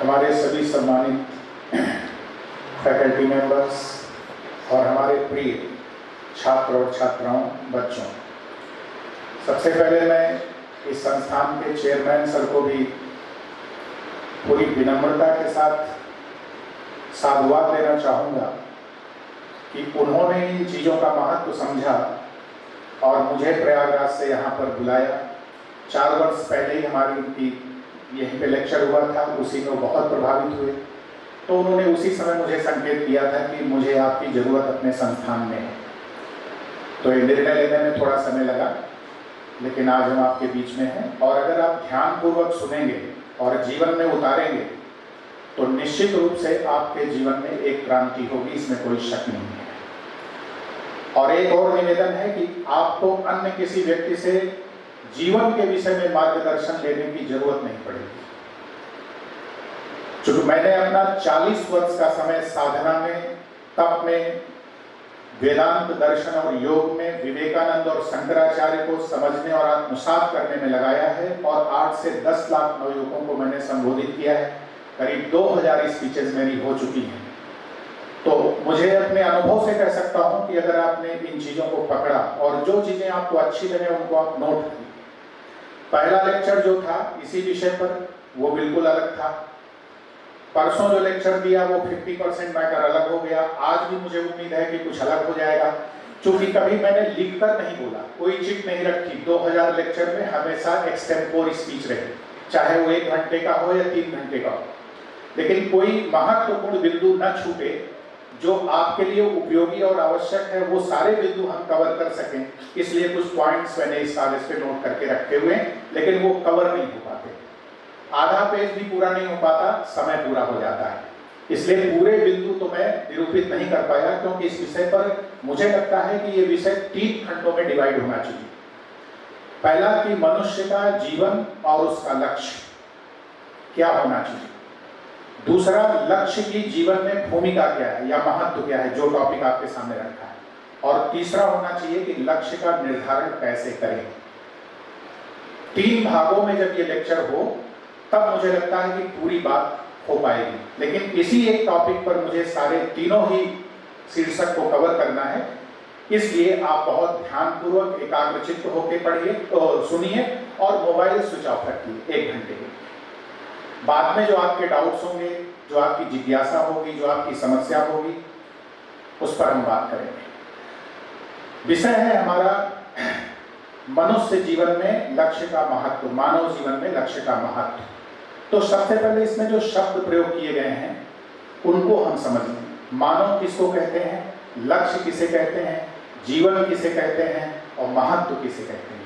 हमारे सभी सम्मानित फैकल्टी मेंबर्स और हमारे प्रिय छात्र और छात्राओं, बच्चों, सबसे पहले मैं इस संस्थान के चेयरमैन सर को भी पूरी विनम्रता के साथ साधुवाद देना चाहूँगा कि उन्होंने इन चीज़ों का महत्व समझा और मुझे प्रयागराज से यहाँ पर बुलाया। 4 वर्ष पहले ही हमारी उनकी यहीं पे लेक्चर हुआ था, उसी में बहुत प्रभावित हुए। तो उन्होंने उसी समय मुझे संकेत दिया था कि मुझे आपकी ज़रूरत अपने संस्थान में है। तो ये निर्णय लेने में थोड़ा समय लगा, लेकिन आज हम आपके बीच में हैं। और अगर आप ध्यानपूर्वक सुनेंगे और जीवन में उतारेंगे तो निश्चित रूप से आपके जीवन में एक क्रांति होगी, इसमें कोई शक नहीं है। और एक और निवेदन है कि आपको अन्य किसी व्यक्ति से जीवन के विषय में मार्गदर्शन लेने की जरूरत नहीं पड़ेगी। चूंकि मैंने अपना 40 वर्ष का समय साधना में, तप में, वेदांत दर्शन और योग में विवेकानंद और शंकराचार्य को समझने और आत्मसात करने में लगाया है और 8 से 10 लाख नवयुवकों को मैंने संबोधित किया है। करीब 2000 स्पीचेज मेरी हो चुकी हैं। तो मुझे अपने अनुभव से कह सकता हूं कि अगर आपने इन चीज़ों को पकड़ा और जो चीज़ें आपको अच्छी लगे उनको आप नोट करें। पहला लेक्चर जो था इसी विषय पर, वो बिल्कुल अलग था। परसों जो लेक्चर दिया वो 50% मैटर अलग हो गया। आज भी मुझे उम्मीद है कि कुछ अलग हो जाएगा, क्योंकि कभी मैंने लिखकर नहीं बोला, कोई चिट नहीं रखी। 2000 लेक्चर में हमेशा एक्सटेम्पोर स्पीच रहे, चाहे वो 1 घंटे का हो या 3 घंटे का हो, लेकिन कोई महत्वपूर्ण बिंदु न छूटे। जो आपके लिए उपयोगी और आवश्यक है वो सारे बिंदु हम कवर कर सकें, इसलिए कुछ पॉइंट्स मैंने इस कागज पे नोट करके रखे हुए, लेकिन वो कवर नहीं हो पाते। आधा पेज भी पूरा नहीं हो पाता, समय पूरा हो जाता है, इसलिए पूरे बिंदु तो मैं निरूपित नहीं कर पाया, क्योंकि इस विषय पर मुझे लगता है कि ये विषय 3 खंडों में डिवाइड होना चाहिए। पहला कि मनुष्य का जीवन और उसका लक्ष्य क्या होना चाहिए। दूसरा, लक्ष्य की जीवन में भूमिका क्या है या महत्व क्या है, जो टॉपिक आपके सामने रखा है। और तीसरा होना चाहिए कि लक्ष्य का निर्धारण कैसे करें। 3 भागों में जब ये लेक्चर हो तब मुझे लगता है कि पूरी बात हो पाएगी, लेकिन इसी एक टॉपिक पर मुझे सारे तीनों ही शीर्षक को कवर करना है। इसलिए आप बहुत ध्यानपूर्वक एकाग्रचित्त होकर पढ़िए और सुनिए और मोबाइल स्विच ऑफ रखिए 1 घंटे के। बाद में जो आपके डाउट्स होंगे, जो आपकी जिज्ञासा होगी, जो आपकी समस्या होगी, उस पर हम बात करेंगे। विषय है हमारा मनुष्य जीवन में लक्ष्य का महत्व, मानव जीवन में लक्ष्य का महत्व। तो सबसे पहले इसमें जो शब्द प्रयोग किए गए हैं उनको हम समझ लें। मानव किसको कहते हैं, लक्ष्य किसे कहते हैं, जीवन किसे कहते हैं और महत्व किसे कहते हैं।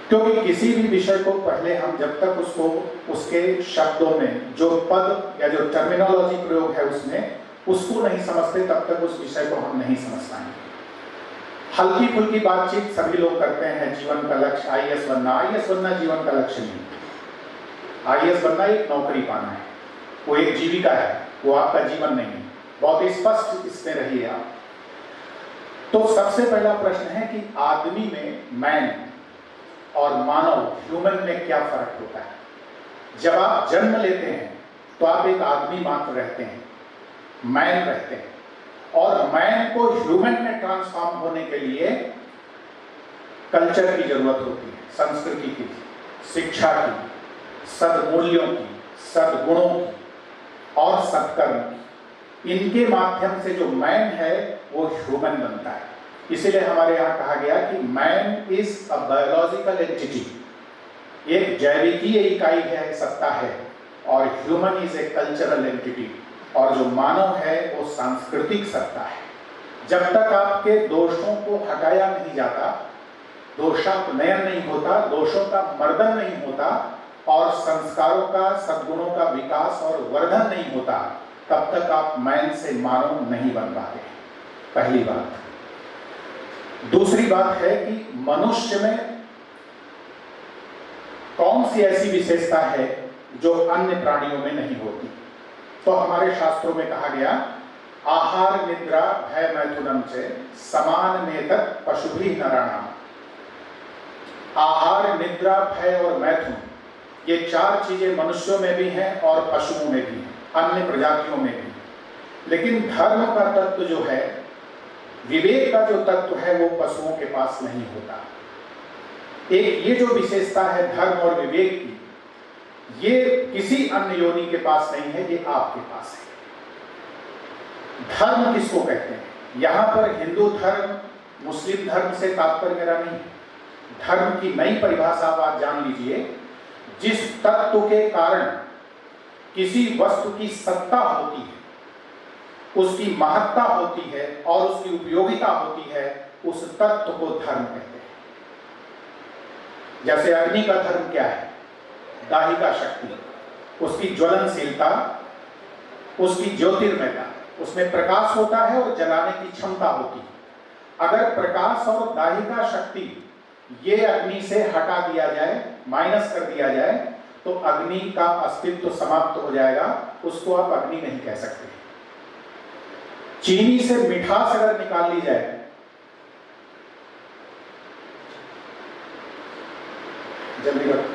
क्योंकि किसी भी विषय को पहले हम जब तक उसको उसके शब्दों में जो पद या जो टर्मिनोलॉजी प्रयोग है उसको नहीं समझते, तब तक उस विषय को हम नहीं समझ पाएंगे। हल्की फुल्की बातचीत सभी लोग करते हैं, जीवन का लक्ष्य आईएएस बनना। आईएएस बनना जीवन का लक्ष्य नहीं। आईएएस बनना एक नौकरी पाना है, वो एक जीविका है, वो आपका जीवन नहीं है। बहुत स्पष्ट इसमें रहिए आप। तो सबसे पहला प्रश्न है कि आदमी में, मैन और मानव, ह्यूमन में क्या फर्क होता है। जब आप जन्म लेते हैं तो आप एक आदमी मात्र रहते हैं, मैन रहते हैं, और मैन को ह्यूमन में ट्रांसफॉर्म होने के लिए कल्चर की जरूरत होती है, संस्कृति की, शिक्षा की, सद्मूल्यों की, सद्गुणों की और सत्कर्म की। इनके माध्यम से जो मैन है वो ह्यूमन बनता है। इसीलिए हमारे यहाँ कहा गया कि man is a biological entity, एक जैविकीय इकाई है, सत्ता है, और human is a cultural entity, और जो मानव है वो सांस्कृतिक सत्ता है। जब तक आपके दोषों को हटाया नहीं जाता, दोषापनयन नहीं होता, दोषों का मर्दन नहीं होता और संस्कारों का, सद्गुणों का विकास और वर्धन नहीं होता, तब तक आप मैन से मानव नहीं बन पाते। पहली बात। दूसरी बात है कि मनुष्य में कौन सी ऐसी विशेषता है जो अन्य प्राणियों में नहीं होती। तो हमारे शास्त्रों में कहा गया, आहार निद्रा भय मैथुनम से समान नेतक पशुभिः नराणाम्। आहार, निद्रा, भय और मैथुन, ये चार चीजें मनुष्यों में भी हैं और पशुओं में भी हैं, अन्य प्रजातियों में भी। लेकिन धर्म का तत्व जो है, विवेक का जो तत्व है, वो पशुओं के पास नहीं होता। एक ये जो विशेषता है धर्म और विवेक की, ये किसी अन्य योनि के पास नहीं है, ये आपके पास है। धर्म किसको कहते हैं? यहां पर हिंदू धर्म, मुस्लिम धर्म से तात्पर्य मेरा नहीं। धर्म की नई परिभाषा आप जान लीजिए, जिस तत्व के कारण किसी वस्तु की सत्ता होती है, उसकी महत्ता होती है और उसकी उपयोगिता होती है, उस तत्व को धर्म कहते हैं। जैसे अग्नि का धर्म क्या है? दाहिका शक्ति, उसकी ज्वलनशीलता, उसकी ज्योतिर्मयता, उसमें प्रकाश होता है और जलाने की क्षमता होती है। अगर प्रकाश और दाहिका शक्ति ये अग्नि से हटा दिया जाए, माइनस कर दिया जाए, तो अग्नि का अस्तित्व समाप्त हो जाएगा, उसको आप अग्नि नहीं कह सकते। चीनी से मिठास अगर निकाल ली जाए, जल्दी रखो,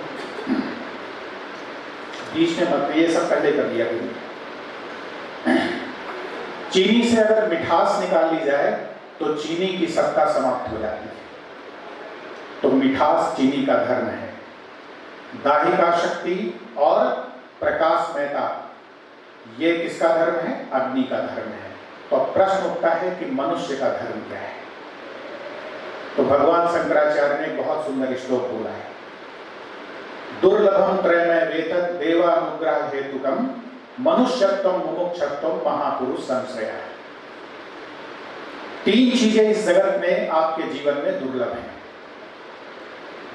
बीच में मत, ये सब पहले कर दिया। चीनी से अगर मिठास निकाल ली जाए तो चीनी की सत्ता समाप्त हो जाती है। तो मिठास चीनी का धर्म है। दाहिका शक्ति और प्रकाशमयता, ये किसका धर्म है? अग्नि का धर्म है। तो प्रश्न उठता है कि मनुष्य का धर्म क्या है? तो भगवान शंकराचार्य ने बहुत सुंदर श्लोक बोला है, दुर्लभम त्रयमय वेतत् देवानुग्रह हेतुकम मनुष्यत्वम मुमुक्षत्वम महापुरुष संश्रया। तीन चीजें इस जगत में आपके जीवन में दुर्लभ हैं,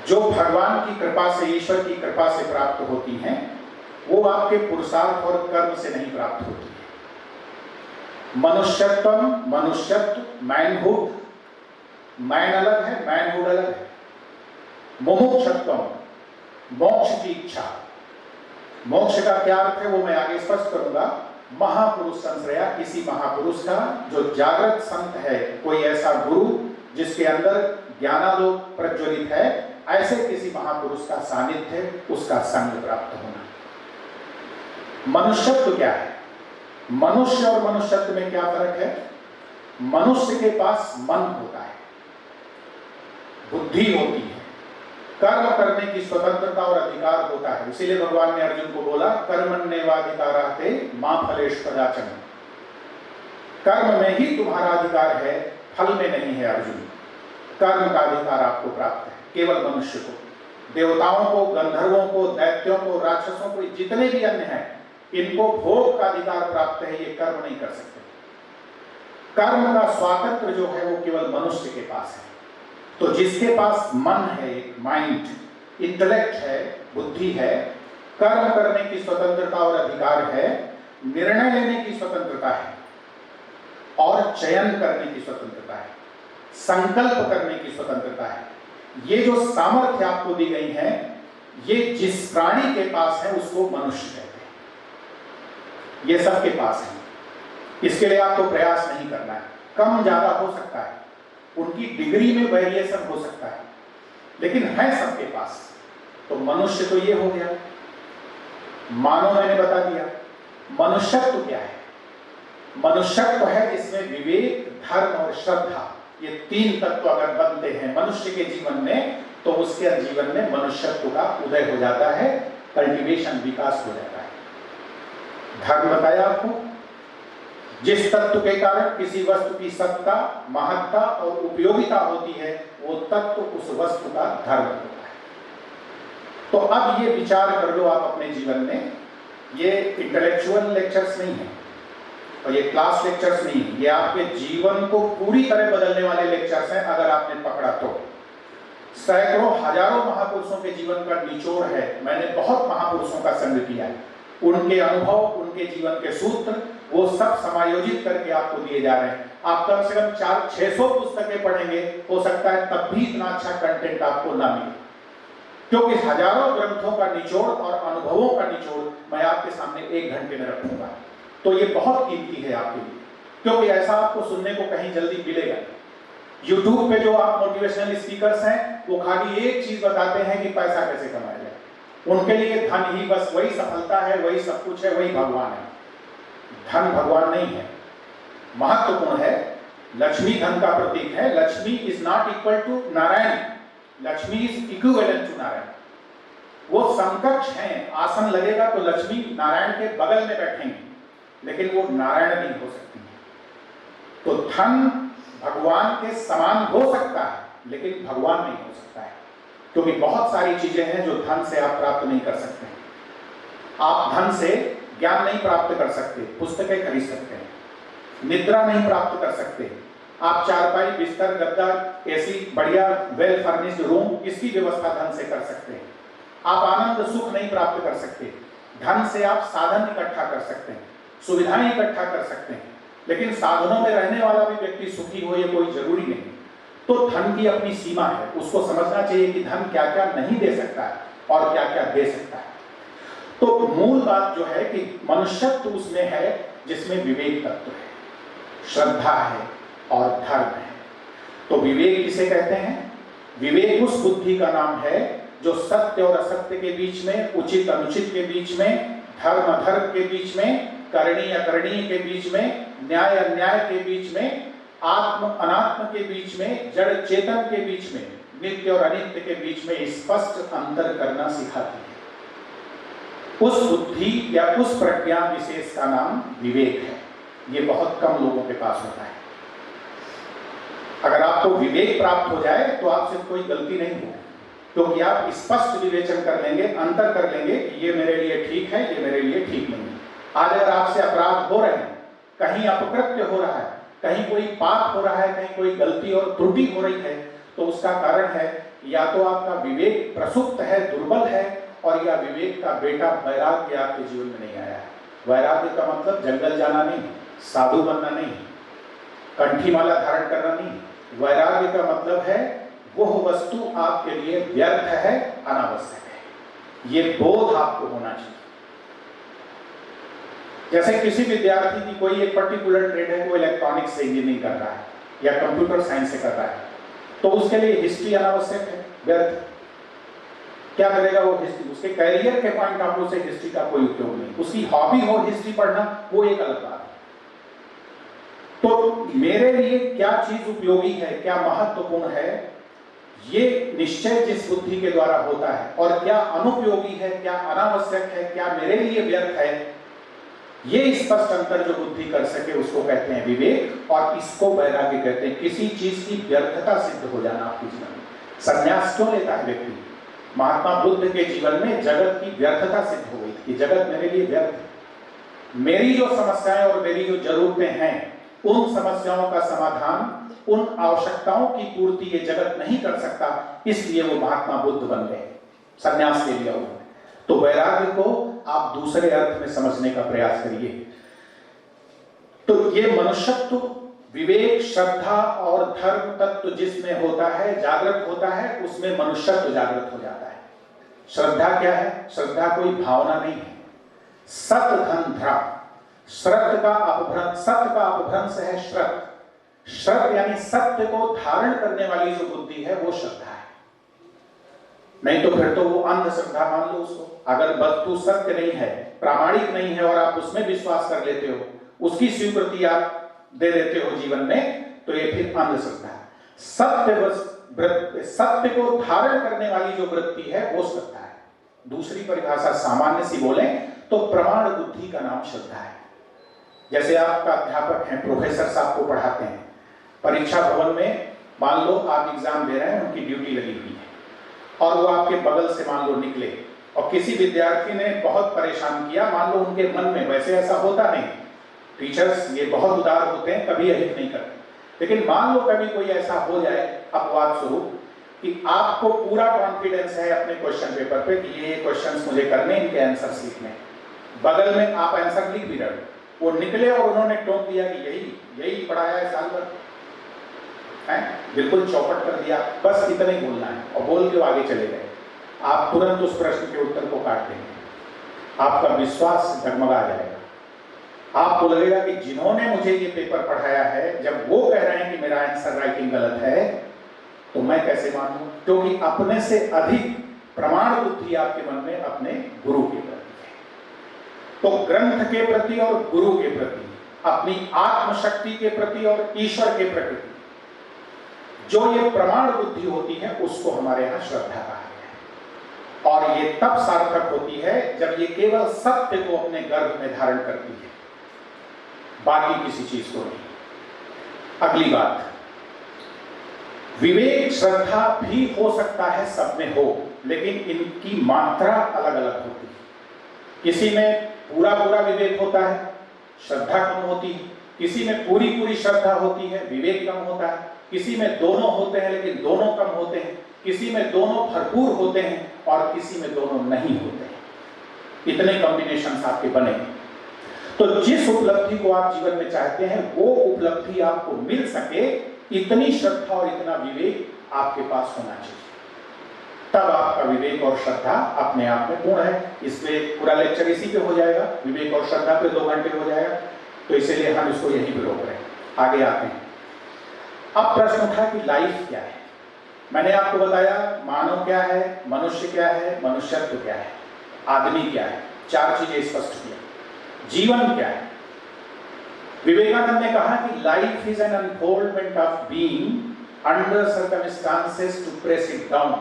जो भगवान की कृपा से, ईश्वर की कृपा से प्राप्त होती हैं। वो आपके पुरुषार्थ और कर्म से नहीं प्राप्त होती है। मनुष्यत्वम, मनुष्यत्व, मैनहुड, मैन अलग है, मैनहुड अलग है। मुमुक्षत्वम, मोक्ष की इच्छा। मोक्ष का क्या अर्थ है वो मैं आगे स्पष्ट करूंगा। महापुरुष संश्रया, किसी महापुरुष का जो जागृत संत है, कोई ऐसा गुरु जिसके अंदर ज्ञानालोक प्रज्वलित है, ऐसे किसी महापुरुष का सानिध्य, उसका संग प्राप्त होना। मनुष्यत्व क्या है? मनुष्य और मनुष्यत्व में क्या फर्क है? मनुष्य के पास मन होता है, बुद्धि होती है, कर्म करने की स्वतंत्रता और अधिकार होता है। इसीलिए भगवान ने अर्जुन को बोला, कर्मण्येवाधिकारास्ते मा फलेषु कदाचन। कर्म में ही तुम्हारा अधिकार है, फल में नहीं है अर्जुन। कर्म का अधिकार आपको प्राप्त है केवल मनुष्य को। देवताओं को, गंधर्वों को, दैत्यों को, राक्षसों को, जितने भी अन्य हैं, इनको भोग का अधिकार प्राप्त है, ये कर्म नहीं कर सकते। कर्म का स्वातंत्र जो है वो केवल मनुष्य के पास है। तो जिसके पास मन है, माइंड, इंटेलेक्ट है, बुद्धि है, कर्म करने की स्वतंत्रता और अधिकार है, निर्णय लेने की स्वतंत्रता है और चयन करने की स्वतंत्रता है, संकल्प करने की स्वतंत्रता है। ये जो सामर्थ्य आपको दी गई है, ये जिस प्राणी के पास है उसको मनुष्य कहते हैं। ये सबके पास है। इसके लिए आपको प्रयास नहीं करना है। कम ज्यादा हो सकता है, उनकी डिग्री में वेरिएशन हो सकता है, लेकिन है सबके पास। तो मनुष्य तो ये हो गया। मानो मैंने बता दिया। मनुष्यत्व क्या है? मनुष्यत्व है जिसमें विवेक, धर्म और श्रद्धा, ये तीन तत्व अगर बनते हैं मनुष्य के जीवन में, तो उसके जीवन में मनुष्यत्व का उदय हो जाता है, कल्टीवेशन, विकास हो जाता है। धर्म बताया आपको, जिस तत्व के कारण किसी वस्तु की सत्ता, महत्ता और उपयोगिता होती है, वो तत्व उस वस्तु का धर्म होता है। तो अब ये विचार कर लो आप अपने जीवन में। ये इंटेलेक्चुअल लेक्चर्स नहीं है और ये क्लास लेक्चर्स नहीं है, ये आपके जीवन को पूरी तरह बदलने वाले लेक्चर्स हैं अगर आपने पकड़ा तो। सैकड़ों, हजारों महापुरुषों के जीवन का निचोड़ है। मैंने बहुत महापुरुषों का संग किया है, उनके अनुभव, उनके जीवन के सूत्र, वो सब समायोजित करके आपको दिए जा रहे हैं। आप कम से कम 400-600 पुस्तकें पढ़ेंगे, हो सकता है तब भी इतना अच्छा कंटेंट आपको ना मिले, क्योंकि हजारों ग्रंथों का निचोड़ और अनुभवों का निचोड़ मैं आपके सामने 1 घंटे में रखूंगा। तो ये बहुत कीमती है आपके लिए, क्योंकि ऐसा आपको सुनने को कहीं जल्दी मिलेगा। YouTube पे जो आप मोटिवेशनल स्पीकर्स हैं, वो खाली एक चीज बताते हैं कि पैसा कैसे कमाया जाए। उनके लिए धन ही बस वही सफलता है, वही सब कुछ है, वही भगवान है। धन भगवान नहीं है। महत्वपूर्ण है, लक्ष्मी धन का प्रतीक है। Lakshmi is not equal to Narayan, Lakshmi is equivalent to Narayan. वो समकक्ष हैं। आसन लगेगा तो लक्ष्मी नारायण के बगल में बैठेंगे, लेकिन वो नारायण नहीं हो सकती। तो धन भगवान के समान हो सकता है, लेकिन भगवान नहीं हो सकता है, क्योंकि बहुत सारी चीजें हैं जो धन से आप प्राप्त नहीं कर सकते। आप धन से ज्ञान नहीं प्राप्त कर सकते, पुस्तकें खरीद सकते हैं, निद्रा नहीं प्राप्त कर सकते। आप चारपाई, बिस्तर, गद्दा, एसी, बढ़िया वेल फर्निश्ड रूम, इसकी व्यवस्था धन से कर सकते हैं। आप आनंद सुख नहीं प्राप्त कर सकते। धन से आप साधन इकट्ठा कर सकते हैं, सुविधाएं इकट्ठा कर सकते हैं, लेकिन साधनों में रहने वाला भी व्यक्ति सुखी हो, ये कोई जरूरी नहीं। तो धन की अपनी सीमा है, उसको समझना चाहिए कि धन क्या क्या नहीं दे सकता है और क्या क्या दे सकता है। तो मूल बात जो है कि मनुष्यत्व उसमें है जिसमें विवेक तत्व है, श्रद्धा है और धर्म है। तो विवेक किसे कहते हैं? विवेक उस बुद्धि का नाम है जो सत्य और असत्य के बीच में, उचित अनुचित के बीच में, धर्म अधर्म के बीच में, करणीय अकरणीय के बीच में, न्याय अन्याय के बीच में, आत्म अनात्म के बीच में, जड़ चेतन के बीच में, नित्य और अनित्य के बीच में स्पष्ट अंतर करना सिखाती है। उस बुद्धि या उस प्रज्ञा विशेष का नाम विवेक है। ये बहुत कम लोगों के पास होता है। अगर आपको विवेक प्राप्त हो जाए तो आपसे कोई गलती नहीं हो, क्योंकि आप स्पष्ट विवेचन कर लेंगे, अंतर कर लेंगे कि ये मेरे लिए ठीक है, ये मेरे लिए ठीक नहीं है। आज अगर आपसे अपराध हो रहे हैं, कहीं अपकृत्य हो रहा है, कहीं कोई पाप हो रहा है, कहीं कोई गलती और त्रुटि हो रही है, तो उसका कारण है या तो आपका विवेक प्रसुप्त है, दुर्बल है, और या विवेक का बेटा वैराग्य आपके जीवन में नहीं आया है। वैराग्य का मतलब जंगल जाना नहीं, साधु बनना नहीं, कंठी माला धारण करना नहीं। वैराग्य का मतलब है वह वस्तु आपके लिए व्यर्थ है, अनावश्यक है। ये बोध आपको होना चाहिए। जैसे किसी विद्यार्थी की कोई एक पर्टिकुलर ट्रेड है, कोई इलेक्ट्रॉनिक्स से इंजीनियरिंग कर रहा है या कंप्यूटर साइंस से कर रहा है, तो उसके लिए हिस्ट्री अनावश्यक है, व्यर्थ। क्या करेगा वो हिस्ट्री? उसके कैरियर के पॉइंट ऑफ व्यू से हिस्ट्री का कोई उपयोग नहीं। उसकी हॉबी हो हिस्ट्री पढ़ना, वो एक अलग बात है। तो मेरे लिए क्या चीज उपयोगी है, क्या महत्वपूर्ण है, ये निश्चय जिस बुद्धि के द्वारा होता है, और क्या अनुपयोगी है, क्या अनावश्यक है, क्या मेरे लिए व्यर्थ है, ये स्पष्ट अंतर जो बुद्धि कर सके उसको कहते हैं विवेक, और इसको वैराग्य कहते हैं। किसी चीज की व्यर्थता सिद्ध हो जाना आपके जीवन में। संन्यास क्यों लेता है व्यक्ति? महात्मा बुद्ध के जीवन में जगत की व्यर्थता सिद्ध हो गई कि जगत मेरे लिए व्यर्थ है। मेरी जो समस्याएं और मेरी जो जरूरतें हैं, उन समस्याओं का समाधान, उन आवश्यकताओं की पूर्ति ये जगत नहीं कर सकता, इसलिए वो महात्मा बुद्ध बन गए, संन्यास ले लिया उन्होंने। तो वैराग्य को आप दूसरे अर्थ में समझने का प्रयास करिए। तो ये मनुष्यत्व, विवेक, श्रद्धा और धर्म तत्व जिसमें होता है, जागृत होता है, उसमें मनुष्यत्व जागृत हो जाता है। श्रद्धा क्या है? श्रद्धा कोई भावना नहीं है। सत धन ध्रा, सत्य का अपभ्रंश है श्रद्धा। श्रद्धा यानी सत्य को धारण करने वाली जो बुद्धि है वो श्रद्धा है। नहीं तो फिर तो वो अंधश्रद्धा मान लो उसको। अगर वस्तु सत्य नहीं है, प्रामाणिक नहीं है, और आप उसमें विश्वास कर लेते हो, उसकी स्वीकृति आप दे देते हो जीवन में, तो ये फिर अंधश्रद्धा है। सत्य को धारण करने वाली जो वृत्ति है वो श्रद्धा है। दूसरी परिभाषा सामान्य सी बोले तो प्रमाण बुद्धि का नाम श्रद्धा है। जैसे आपका अध्यापक हैं, प्रोफेसर साहब को पढ़ाते हैं, परीक्षा भवन में मान लो आप एग्जाम दे रहे हैं, उनकी ड्यूटी लगी हुई है, और वो आपके बगल से मान लो निकले, और किसी विद्यार्थी ने बहुत परेशान किया, मान लो उनके मन में, वैसे ऐसा होता नहीं, टीचर्स ये बहुत उदार होते हैं, कभी अहित नहीं करते, लेकिन मान लो कभी कोई ऐसा हो जाए अपवाद स्वरूप कि आपको पूरा कॉन्फिडेंस है अपने क्वेश्चन पेपर पे कि ये क्वेश्चंस मुझे करने, इनके आंसर्स लिखने, बगल में आप आंसर लिख भी रहे, वो निकले और उन्होंने टोक दिया कि यही पढ़ाया है साल भर, बिल्कुल चौपट कर दिया, बस इतना ही बोलना है, और बोल के आगे चले गए, आप तुरंत उस प्रश्न के उत्तर को काट देंगे, आपका विश्वास डगमगा जाएगा। आपको लगेगा कि जिन्होंने मुझे ये पेपर पढ़ाया है, जब वो कह रहे हैं कि मेरा आंसर राइटिंग गलत है, तो मैं कैसे मानूं? क्योंकि अपने से अधिक प्रमाण बुद्धि आपके मन में अपने गुरु के प्रति है। तो ग्रंथ के प्रति और गुरु के प्रति, अपनी आत्मशक्ति के प्रति और ईश्वर के प्रति जो ये प्रमाण बुद्धि होती है उसको हमारे यहां श्रद्धा कहा गया है। और ये तब सार्थक होती है जब ये केवल सत्य को अपने गर्भ में धारण करती है, बाकी किसी चीज को नहीं। अगली बात, विवेक श्रद्धा भी हो सकता है, सब में हो, लेकिन इनकी मात्रा अलग अलग होती है। किसी में पूरा पूरा विवेक होता है, श्रद्धा कम होती है। किसी में पूरी पूरी श्रद्धा होती है, विवेक कम होता है। किसी में दोनों होते हैं लेकिन दोनों कम होते हैं। किसी में दोनों भरपूर होते हैं और किसी में दोनों नहीं होते हैं। इतने कॉम्बिनेशंस आपके बने। तो जिस उपलब्धि को आप जीवन में चाहते हैं वो उपलब्धि आपको मिल सके, इतनी श्रद्धा और इतना विवेक आपके पास होना चाहिए। तब आपका विवेक और श्रद्धा अपने आप में पूर्ण है। इसमें पूरा लेक्चर इसी पे हो जाएगा, विवेक और श्रद्धा पे 2 घंटे हो जाएगा, तो इसीलिए हम इसको यहीं पे रोक रहे हैं। आगे आते हैं। अब प्रश्न उठा कि लाइफ क्या है। मैंने आपको बताया मानव क्या है, मनुष्य क्या है, मनुष्यत्व क्या है, आदमी क्या है, 4 चीजें स्पष्ट किया। जीवन क्या है? विवेकानंद ने कहा कि life is an unfoldment of being under circumstances to press it down.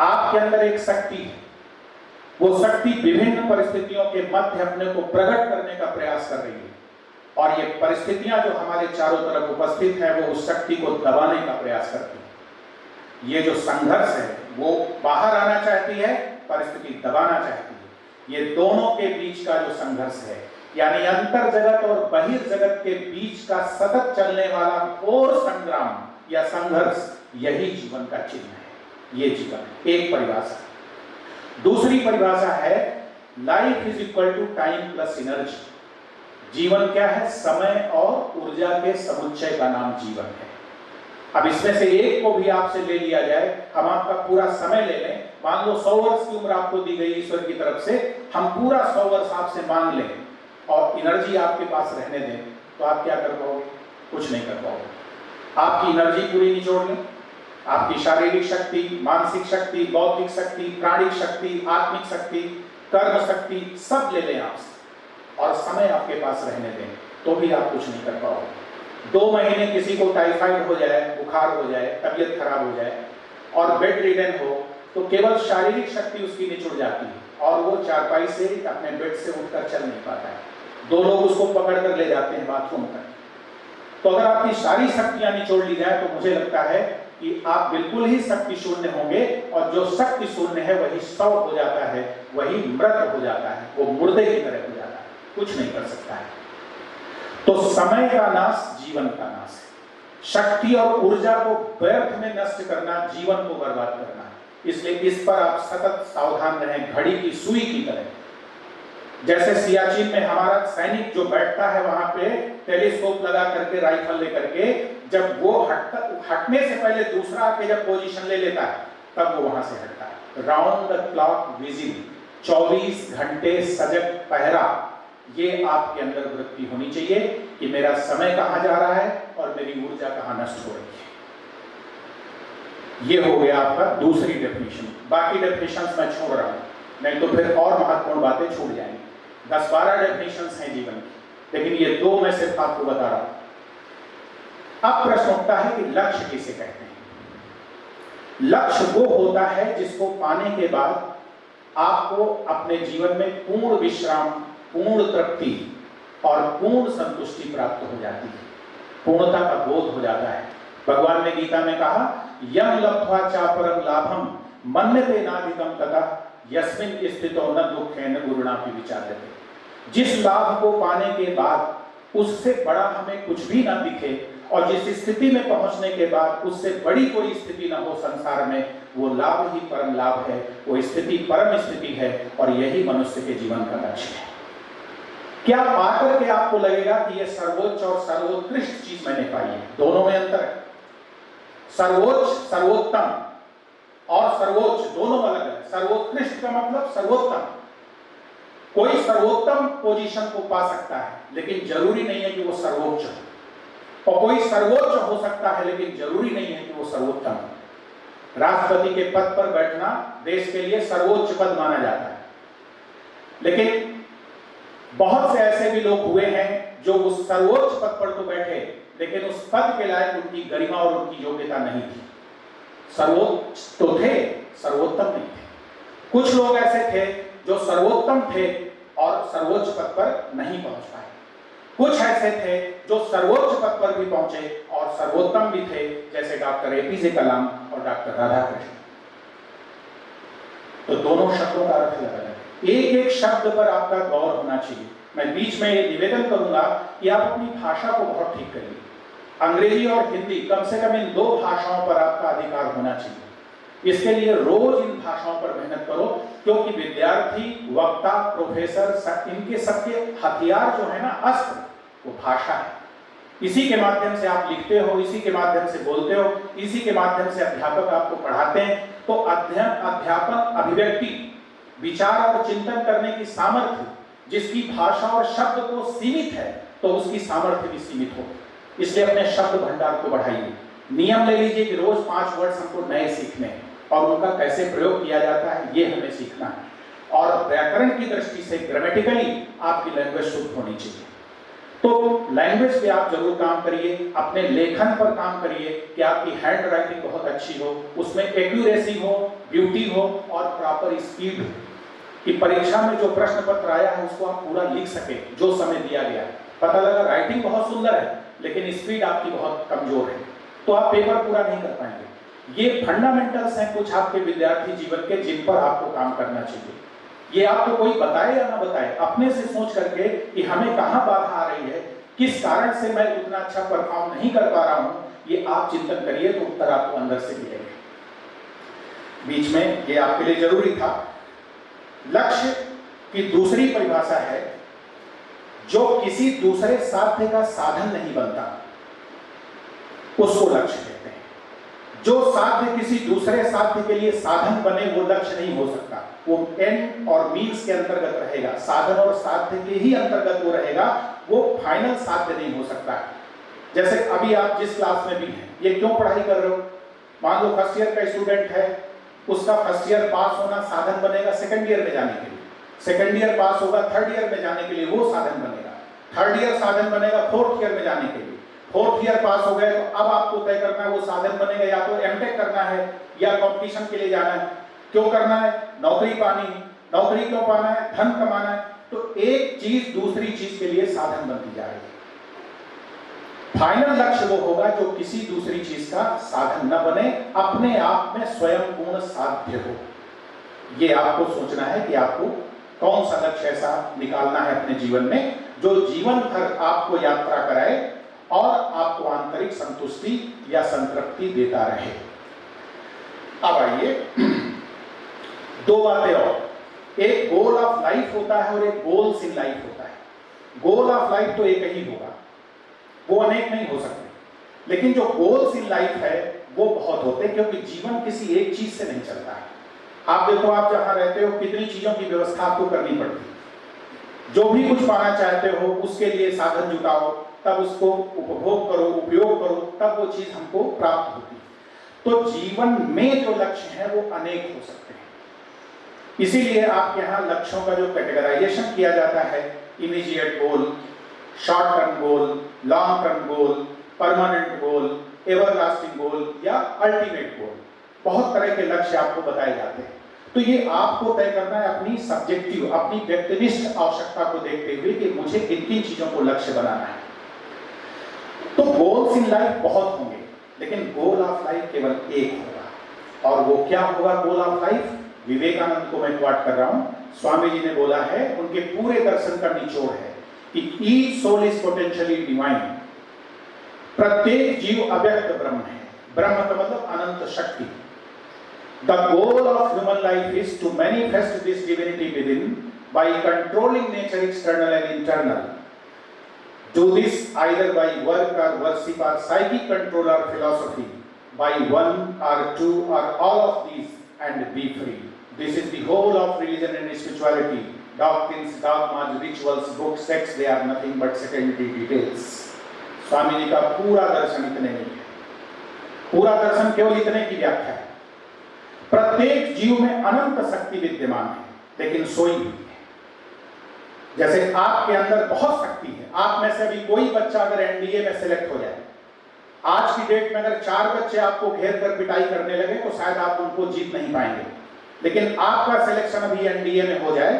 आपके अंदर एक शक्ति है, वो शक्ति विभिन्न परिस्थितियों के मध्य अपने को प्रकट करने का प्रयास कर रही है, और ये परिस्थितियां जो हमारे चारों तरफ उपस्थित है वो उस शक्ति को दबाने का प्रयास करती है। ये जो संघर्ष है वो बाहर आना चाहती है, परिस्थिति दबाना चाहती है। ये दोनों के बीच का जो संघर्ष है, यानी अंतर जगत और बहिर्जगत के बीच का सतत चलने वाला घोर संग्राम या संघर्ष, यही जीवन का चिन्ह है। ये जीवन एक परिभाषा। दूसरी परिभाषा है life is equal to time plus energy. जीवन क्या है? समय और ऊर्जा के समुच्चय का नाम जीवन है। अब इसमें से एक को भी आपसे ले लिया जाए, हम आपका पूरा समय ले लें, मान लो 100 वर्ष की उम्र आपको दी गई ईश्वर की तरफ से, हम पूरा 100 वर्ष आपसे मांग लें और एनर्जी आपके पास रहने दें, तो आप क्या कर पाओगे? कुछ नहीं कर पाओगे। आपकी एनर्जी पूरी निचोड़ लें, आपकी शारीरिक शक्ति, मानसिक शक्ति, बौद्धिक शक्ति, प्राणिक शक्ति, आत्मिक शक्ति, कर्म शक्ति सब ले लें आपसे और समय आपके पास रहने दें, तो भी आप कुछ नहीं कर पाओगे। 2 महीने किसी को टाइफाइड हो जाए, बुखार हो जाए, तबीयत खराब हो जाए और बेड रिडन हो, तो केवल शारीरिक शक्ति उसकी निचुड़ जाती है और वो चारपाई से अपने बेड से उठकर चल नहीं पाता है। 2 लोग उसको पकड़ कर ले जाते हैं बाथरूम तक। तो अगर आपकी सारी शक्तियां निचोड़ ली जाए तो मुझे लगता है कि आप बिल्कुल ही शक्ति शून्य होंगे, और जो शक्ति शून्य है वही शव हो जाता है, वही मृत हो जाता है, वो मुर्दे की तरह हो जाता है, कुछ नहीं कर सकता है। तो समय का नाश जीवन का नाश है। शक्ति और ऊर्जा को व्यर्थ में नष्ट करना जीवन को बर्बाद करना है। इसलिए इस पर आप सतत सावधान रहें, घड़ी की सुई की तरह। जैसे सियाचिन में हमारा सैनिक जो बैठता है वहां पे टेलीस्कोप लगा करके, राइफल लेकर के, जब वो हटने से पहले दूसरा आके जब पोजीशन ले लेता है तब वो वहां से हटता है। राउंड द क्लॉक विजिल, 24 घंटे सजग पहरा, ये आपके अंदर वृत्ति होनी चाहिए कि मेरा समय कहां जा रहा है और मेरी ऊर्जा कहां नष्ट हो रही है। ये हो गया आपका दूसरी डेफिनेशन। बाकी डेफिनेशंस मैं छोड़ रहा हूं, नहीं तो फिर और महत्वपूर्ण बातें छूट जाएंगी। 10-12 डेफिनेशंस हैं जीवन की, लेकिन ये 2 मैं सिर्फ आपको बता रहा हूं। अब प्रश्न उठता है कि लक्ष्य किसे कहते हैं? लक्ष्य वो होता है जिसको पाने के बाद आपको अपने जीवन में पूर्ण विश्राम, पूर्ण तृप्ति और पूर्ण संतुष्टि प्राप्त हो जाती है, पूर्णता का बोध हो जाता है। भगवान ने गीता में कहा, यम लब्ध्वा चापरम लाभम मन्यते नाधिकम तथा यस्मिन स्थितो न दुखेन गुरुणापि विचार्यते। जिस लाभ को पाने के बाद उससे बड़ा हमें कुछ भी ना दिखे, और जिस स्थिति में पहुंचने के बाद उससे बड़ी कोई स्थिति ना हो संसार में, वो लाभ ही परम लाभ है, वो स्थिति परम स्थिति है, और यही मनुष्य के जीवन का लक्ष्य है। क्या पाकर के आपको लगेगा कि ये सर्वोच्च और सर्वोत्कृष्ट चीज मैंने पाई है? दोनों में अंतर है। सर्वोच्च, सर्वोत्तम और सर्वोच्च दोनों अलग है। सर्वोत्कृष्ट का मतलब सर्वोत्तम। कोई सर्वोत्तम पोजीशन को पा सकता है, लेकिन जरूरी नहीं है कि वो सर्वोच्च हो, और कोई सर्वोच्च हो सकता है लेकिन जरूरी नहीं है कि वो सर्वोत्तम हो। राष्ट्रपति के पद पर बैठना देश के लिए सर्वोच्च पद माना जाता है, लेकिन बहुत से ऐसे भी लोग हुए हैं जो उस सर्वोच्च पद पर तो बैठे, लेकिन उस पद के लायक उनकी गरिमा और उनकी योग्यता नहीं थी। सर्वोच्च तो थे, सर्वोत्तम नहीं थे। कुछ लोग ऐसे थे जो सर्वोत्तम थे और सर्वोच्च पद पर नहीं पहुंच पाए। कुछ ऐसे थे जो सर्वोच्च पद पर भी पहुंचे और सर्वोत्तम भी थे, जैसे डॉक्टर एपीजे कलाम और डॉक्टर राधाकृष्णन। तो दोनों शब्दों का अर्थ अलग है, एक एक शब्द पर आपका गौर होना चाहिए। मैं बीच में ये निवेदन करूंगा कि आप अपनी भाषा को बहुत ठीक करिए। अंग्रेजी और हिंदी, कम से कम इन 2 भाषाओं पर आपका अधिकार होना चाहिए। इसके लिए रोज इन भाषाओं पर मेहनत करो, क्योंकि विद्यार्थी, वक्ता, प्रोफेसर, इनके सबके हथियार जो है ना, अस्त्र, वो भाषा है। इसी के माध्यम से आप लिखते हो, इसी के माध्यम से बोलते हो, इसी के माध्यम से अध्यापक आपको पढ़ाते हैं। तो अध्ययन, अध्यापन, अभिव्यक्ति, विचार और चिंतन करने की सामर्थ्य, जिसकी भाषा और शब्द को सीमित है, तो उसकी सामर्थ्य भी सीमित हो। इसलिए अपने शब्द भंडार को बढ़ाइए। नियम ले लीजिए कि रोज 5 वर्ड्स हमको नए सीखने हैं और उनका कैसे प्रयोग किया जाता है ये हमें सीखना है। और व्याकरण की दृष्टि से ग्रामेटिकली आपकी लैंग्वेज शुद्ध होनी चाहिए। तो लैंग्वेज पे आप जरूर काम करिए, अपने लेखन पर काम करिए कि आपकी हैंड राइटिंग बहुत अच्छी हो, उसमें एक्यूरेसी हो, ब्यूटी हो और प्रॉपर स्पीड हो, कि परीक्षा में जो प्रश्न पत्र आया है उसको आप पूरा लिख सके जो समय दिया गया है। पता लगा राइटिंग बहुत सुंदर है लेकिन स्पीड आपकी बहुत कमजोर है, तो आप पेपर पूरा नहीं कर पाएंगे। ये फंडामेंटल्स हैं कुछ आपके विद्यार्थी जीवन के, जिन पर आपको काम करना चाहिए। ये आपको कोई बताए या ना बताए, अपने से सोच करके कि हमें कहाँ बाधा आ रही है, किस कारण से मैं उतना अच्छा परफॉर्म नहीं कर पा रहा हूं, ये आप चिंतन करिए तो उत्तर आपको अंदर से मिलेगा। बीच में ये आपके लिए जरूरी था। लक्ष्य की दूसरी परिभाषा है, जो किसी दूसरे साध्य का साधन नहीं बनता उसको लक्ष्य कहते हैं। जो साध्य किसी दूसरे साध्य के लिए साधन बने वो लक्ष्य नहीं हो सकता, वो एंड और मीन्स के अंतर्गत रहेगा, साधन और साध्य के ही अंतर्गत वो रहेगा, वो फाइनल साध्य नहीं हो सकता। जैसे अभी आप जिस क्लास में भी हैं, ये क्यों पढ़ाई कर रहे हो? मान लो फर्स्ट ईयर का स्टूडेंट है, उसका फर्स्ट ईयर पास होना साधन बनेगा सेकंड ईयर में जाने के लिए, सेकंड ईयर पास होगा थर्ड ईयर में जाने के लिए, वो साधन बनेगा, थर्ड ईयर साधन बनेगा फोर्थ ईयर में जाने के लिए, फोर्थ ईयर पास हो गए तो अब आपको तय करना है वो साधन बनेगा या तो एमटेक करना है या कंपटीशन के लिए जाना है। क्यों करना है? नौकरी पानी, नौकरी क्यों पाना है? धन कमाना है। तो एक चीज दूसरी चीज के लिए साधन बनती जा रही है। फाइनल लक्ष्य वो होगा जो किसी दूसरी चीज का साधन न बने, अपने आप में स्वयं पूर्ण साध्य हो। ये आपको सोचना है कि आपको कौन सा लक्ष्य ऐसा निकालना है अपने जीवन में जो जीवन भर आपको यात्रा कराए और आपको आंतरिक संतुष्टि या संतृप्ति देता रहे। अब आइए 2 बातें और, एक गोल ऑफ लाइफ होता है और एक गोल्स इन लाइफ होता है। गोल ऑफ लाइफ तो एक ही होगा, वो अनेक नहीं हो सकते, लेकिन जो गोल्स इन लाइफ है वो बहुत होते हैं, क्योंकि जीवन किसी एक चीज से नहीं चलता है। आप देखो, आप जहां रहते हो कितनी चीजों की व्यवस्था आपको करनी पड़ती है। जो भी कुछ पाना चाहते हो उसके लिए साधन जुटाओ, तब उसको उपभोग करो, उपयोग करो, तब वो चीज हमको प्राप्त होती है। तो जीवन में जो लक्ष्य है वो अनेक हो सकते हैं। इसीलिए आपके यहाँ लक्ष्यों का जो कैटेगराइजेशन किया जाता है, immediate goal, short term goal, long term goal, permanent goal, everlasting goal या अल्टीमेट गोल, बहुत तरह के लक्ष्य आपको बताए जाते हैं। तो ये आपको तय करना है अपनी सब्जेक्टिव, अपनी व्यक्तिनिष्ठ आवश्यकता को देखते हुए कि मुझे किन चीजों को लक्ष्य बनाना है। तो गोल्स इन लाइफ बहुत होंगे, लेकिन गोल ऑफ लाइफ केवल एक होगा। और वो क्या होगा गोल ऑफ लाइफ? विवेकानंद को मैं क्वाट कर रहा हूं, स्वामी जी ने बोला है, उनके पूरे दर्शन का निचोड़ है कि each soul is potentially divine. प्रत्येक जीव अव्यक्त ब्रह्म है। ब्रह्म का मतलब अनंत शक्ति। The goal of human life is to manifest this divinity within by controlling nature external and internal. Do this either by work or worship or psychic control or philosophy, by one or two or all of these, and be free. This is the whole of religion and spirituality. Doctrines, dogmas, rituals, books, sects, they are nothing but secondary details. Swami ji का पूरा दर्शन इतने में है। पूरा दर्शन केवल इतने की व्याख्या है प्रत्येक जीव में अनंत शक्ति विद्यमान है, लेकिन सोई हुई है। जैसे आपके अंदर बहुत शक्ति है, आप में से अभी कोई बच्चा अगर एनडीए में सिलेक्ट हो जाए, आज की डेट में अगर 4 बच्चे आपको घेर कर पिटाई करने लगे तो शायद आप उनको जीत नहीं पाएंगे, लेकिन आपका सिलेक्शन अभी एनडीए में हो जाए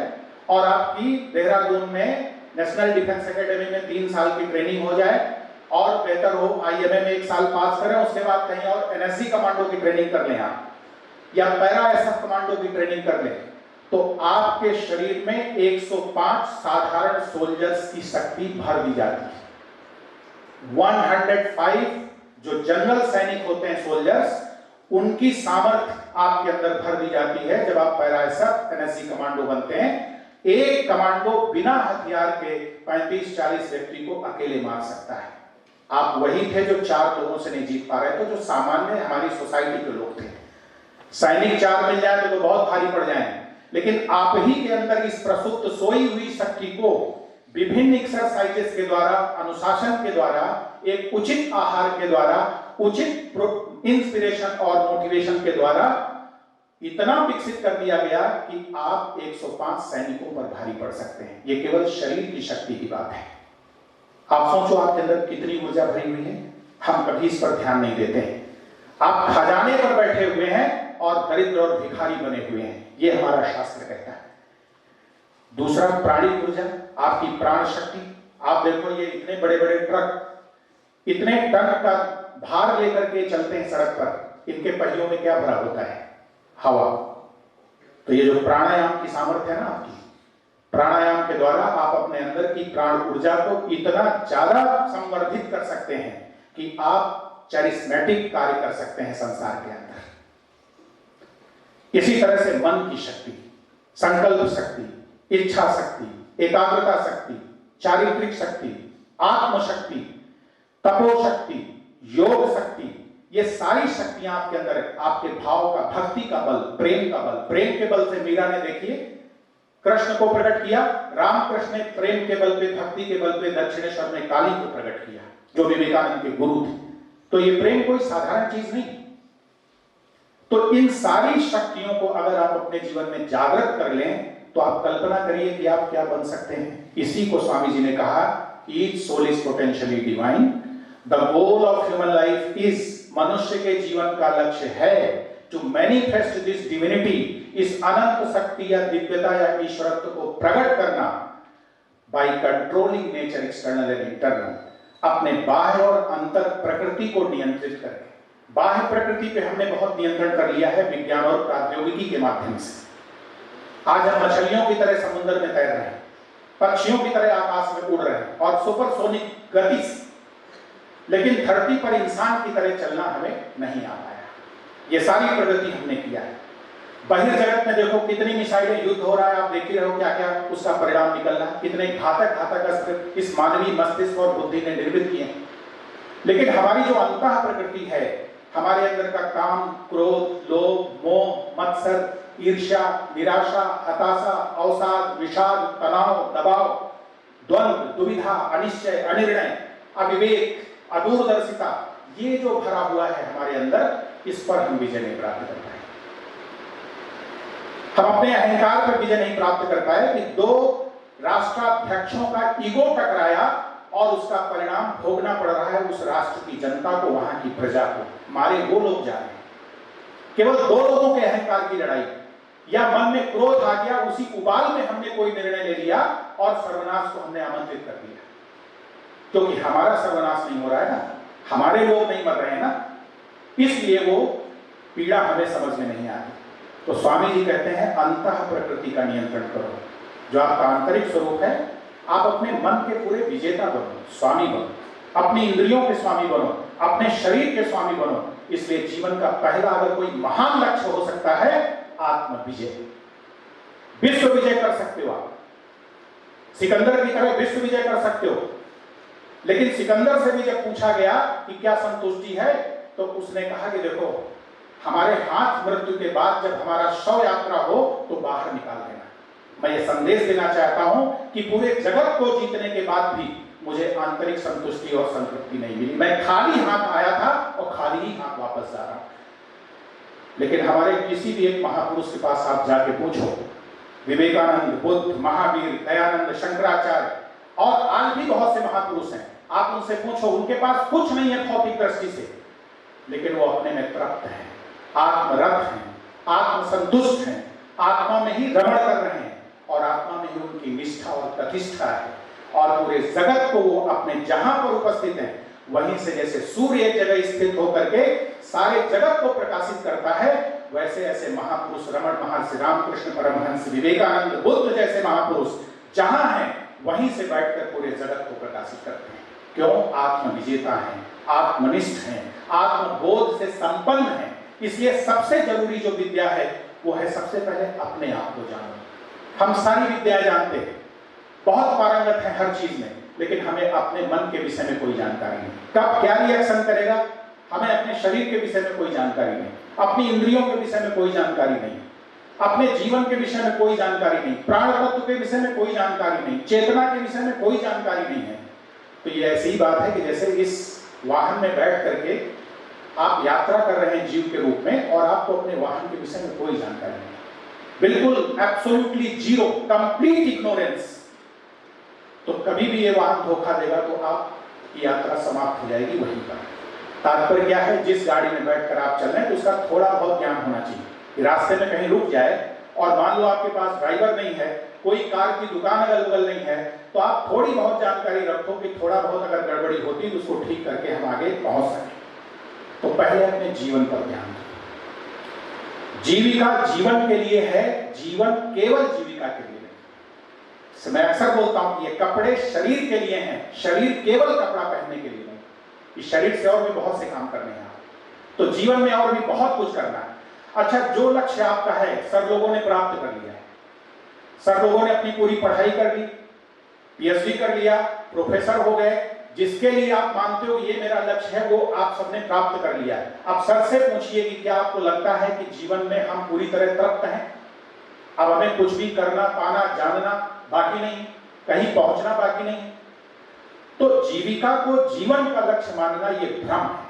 और आपकी देहरादून में नेशनल डिफेंस एकेडमी में 3 साल की ट्रेनिंग हो जाए और बेहतर हो आईएमए में 1 साल पास करें, उसके बाद कहीं और एनएसजी कमांडो की ट्रेनिंग कर लें आप, या पैरा एसएफ कमांडो की ट्रेनिंग कर लें, तो आपके शरीर में 105 साधारण सोल्जर्स की शक्ति भर दी जाती है। 105 जो जनरल सैनिक होते हैं सोल्जर्स, उनकी सामर्थ्य आपके अंदर भर दी जाती है जब आप पैरा एसएफ एनएसजी कमांडो बनते हैं। एक कमांडो बिना हथियार के 35-40 व्यक्ति को अकेले मार सकता है। आप वही थे जो 4 लोगों से नहीं जीत पा रहे थे, जो सामान्य हमारी सोसाइटी के लोग थे। सैनिक 4 मिल जाए तो बहुत भारी पड़ जाएंगे, लेकिन आप ही के अंदर इस प्रसुप्त सोई हुई शक्ति को विभिन्न एक्सरसाइजेस के द्वारा, अनुशासन के द्वारा, एक उचित आहार के द्वारा, उचित इंस्पिरेशन और मोटिवेशन के द्वारा इतना विकसित कर दिया गया कि आप 105 सैनिकों पर भारी पड़ सकते हैं। ये केवल शरीर की शक्ति की बात है। आप सोचो आपके अंदर कितनी ऊर्जा भरी हुई है, हम कभी इस पर ध्यान नहीं देते हैं। आप खजाने पर बैठे हुए हैं और दरिद्र और भिखारी बने हुए हैं, ये हमारा शास्त्र कहता है। दूसरा, प्राणी ऊर्जा, आपकी प्राण शक्ति। आप देखो ये इतने बड़े बड़े ट्रक इतने टन का भार लेकर के चलते हैं सड़क पर, इनके पहियों में क्या भरा होता है? हवा। तो ये जो प्राणायाम की सामर्थ्य है ना आपकी, प्राणायाम के द्वारा आप अपने अंदर की प्राण ऊर्जा को इतना ज्यादा संवर्धित कर सकते हैं कि आप चैरिस्मेटिक कार्य कर सकते हैं संसार के अंदर। इसी तरह से मन की शक्ति, संकल्प शक्ति, इच्छा शक्ति, एकाग्रता शक्ति, चारित्रिक शक्ति, आत्मशक्ति, तपो शक्ति, योग शक्ति, ये सारी शक्तियां आपके अंदर है। आपके भाव का, भक्ति का बल, प्रेम का बल। प्रेम के बल से मीरा ने देखिए कृष्ण को प्रकट किया, रामकृष्ण ने प्रेम के बल पे, भक्ति के बल पे दक्षिणेश्वर में काली को प्रकट किया, जो विवेकानंद के गुरु थे। तो ये प्रेम कोई साधारण चीज नहीं। तो इन सारी शक्तियों को अगर आप अपने जीवन में जागृत कर लें तो आप कल्पना करिए कि आप क्या बन सकते हैं। इसी को स्वामी जी ने कहा, each soul is potentially divine, the goal of human life is, मनुष्य के जीवन का लक्ष्य है टू मैनिफेस्ट दिस डिविनिटी, इस अनंत शक्ति या दिव्यता या ईश्वरत्व को प्रकट करना by controlling nature external and internal, अपने बाह्य और अंतर प्रकृति को नियंत्रित करके। बाह्य प्रकृति पे हमने बहुत नियंत्रण कर लिया है विज्ञान और प्रौद्योगिकी के माध्यम से। आज हम मछलियों की तरह समुद्र में तैर रहे हैं, पक्षियों की तरह आकाश में उड़ रहे हैं और सुपरसोनिक गति से, लेकिन धरती पर इंसान की तरह चलना हमें नहीं आ पाया। ये सारी प्रगति हमने किया है। बहिर्जगत में देखो कितनी मिसाइलें, युद्ध हो रहा है, आप देख ही रहे हो क्या क्या उसका परिणाम निकल रहा है, कितने घातक घातक अस्त्र इस मानवीय मस्तिष्क और बुद्धि ने निर्मित किए। लेकिन हमारी जो अंतः प्रकृति है, हमारे अंदर का काम, क्रोध, लोभ, मोह, मत्सर, ईर्ष्या, निराशा, हताशा, अवसाद, विषाद, तनाव, दबाव, द्वंद्व, दुविधा, अनिश्चय, अनिर्णय, अविवेक, अदूरदर्शिता, ये जो भरा हुआ है हमारे अंदर, इस पर हम विजय नहीं प्राप्त कर पाए। हम अपने अहंकार पर विजय नहीं प्राप्त कर पाए कि 2 राष्ट्राध्यक्षों का ईगो टकराया और उसका परिणाम भोगना पड़ रहा है उस राष्ट्र की जनता को, वहां की प्रजा को। मारे वो लोग जा रहे हैं। केवल 2 लोगों के अहंकार की लड़ाई, या मन में क्रोध आ गया, उसी उबाल में हमने कोई निर्णय ले लिया और सर्वनाश को हमने आमंत्रित कर दिया। क्योंकि हमारा सर्वनाश नहीं हो रहा है ना, हमारे लोग नहीं मर रहे हैं ना, इसलिए वो पीड़ा हमें समझ में नहीं आती। तो स्वामी जी कहते हैं अंतः प्रकृति का नियंत्रण करो। जो आपका आंतरिक स्वरूप है, आप अपने मन के पूरे विजेता बनो, स्वामी बनो, अपनी इंद्रियों के स्वामी बनो, अपने शरीर के स्वामी बनो। इसलिए जीवन का पहला अगर कोई महान लक्ष्य हो सकता है, आत्म विजय। विश्व विजय कर सकते हो आप, सिकंदर की तरह विश्व विजय कर सकते हो। लेकिन सिकंदर से भी जब पूछा गया कि क्या संतुष्टि है, तो उसने कहा कि देखो, हमारे हाथ मृत्यु के बाद जब हमारा शव यात्रा हो तो बाहर निकाल देना। मैं ये संदेश देना चाहता हूं कि पूरे जगत को जीतने के बाद भी मुझे आंतरिक संतुष्टि और संतृप्ति नहीं मिली। मैं खाली हाथ आया था और खाली ही हाथ वापस जा रहा हूं। लेकिन हमारे किसी भी एक महापुरुष के पास आप जाके पूछो, विवेकानंद, बुद्ध, महावीर, दयानंद, शंकराचार्य और आज भी बहुत से महापुरुष हैं, आप उनसे पूछो, उनके पास कुछ नहीं है भौतिक दृष्टि से, लेकिन वो अपने में तृप्त हैं, आत्मरत हैं, आत्मसंतुष्ट हैं, आत्मा में ही रमण कर रहे हैं और आत्मा में ही उनकी निष्ठा और प्रतिष्ठा है और पूरे जगत को वो अपने जहां पर उपस्थित हैं वहीं से जैसे सूर्य एक जगह स्थित होकर के सारे जगत को प्रकाशित करता है, वैसे ऐसे महापुरुष रमण महर्षि रामकृष्ण परमहंस, विवेकानंद, बुद्ध जैसे महापुरुष जहां हैं वहीं से बैठकर पूरे जगत को प्रकाशित करते हैं। क्यों? आत्मविजेता हैं, आत्मनिष्ठ हैं, आत्मबोध से संपन्न हैं। इसलिए सबसे जरूरी जो विद्या है वो है सबसे पहले अपने आप को जानो। हम सारी विद्या जानते हैं, बहुत पारंगत है हर चीज में, लेकिन हमें अपने मन के विषय में कोई जानकारी नहीं। कब क्या रिएक्शन करेगा हमें अपने शरीर के विषय में कोई जानकारी नहीं, अपनी इंद्रियों के विषय में कोई जानकारी नहीं, अपने जीवन के विषय में कोई जानकारी नहीं, प्राण तत्व के विषय में कोई जानकारी नहीं, चेतना के विषय में कोई जानकारी नहीं है। तो ये ऐसी ही बात है कि जैसे इस वाहन में बैठ करके आप यात्रा कर रहे हैं जीव के रूप में और आपको अपने वाहन के विषय में कोई जानकारी नहीं, बिल्कुल एब्सोल्युटली जीरो, कंप्लीट इग्नोरेंस, तो कभी भी ये वाहन धोखा देगा तो आपकी यात्रा समाप्त हो जाएगी वहीं पर। तात्पर्य क्या है, जिस गाड़ी में बैठकर आप चल रहे हैं तो उसका थोड़ा बहुत ज्ञान होना चाहिए। रास्ते में कहीं रुक जाए और मान लो आपके पास ड्राइवर नहीं है, कोई कार की दुकान अगल बगल नहीं है, तो आप थोड़ी बहुत जानकारी रखो कि थोड़ा बहुत अगर गड़बड़ी होती तो उसको ठीक करके हम आगे पहुंच सकें। तो पहले अपने जीवन पर ध्यान दो। जीविका जीवन के लिए है, जीवन केवल जीविका के लिए नहीं। मैं अक्सर बोलता हूं कि ये कपड़े शरीर के लिए हैं, शरीर केवल कपड़ा पहनने के लिए नहीं। इस शरीर से और भी बहुत से काम करने हैं, तो जीवन में और भी बहुत कुछ करना है। अच्छा, जो लक्ष्य आपका है सर लोगों ने प्राप्त कर लिया है, सर लोगों ने अपनी पूरी पढ़ाई कर ली, पीएचडी कर लिया, प्रोफेसर हो गए, जिसके लिए आप मानते हो ये मेरा लक्ष्य है वो आप सबने प्राप्त कर लिया है। अब सर से पूछिए कि क्या आपको लगता है कि जीवन में हम पूरी तरह तृप्त हैं? अब हमें कुछ भी करना, पाना, जानना बाकी नहीं, कहीं पहुंचना बाकी नहीं। तो जीविका को जीवन का लक्ष्य मानना ये भ्रम है।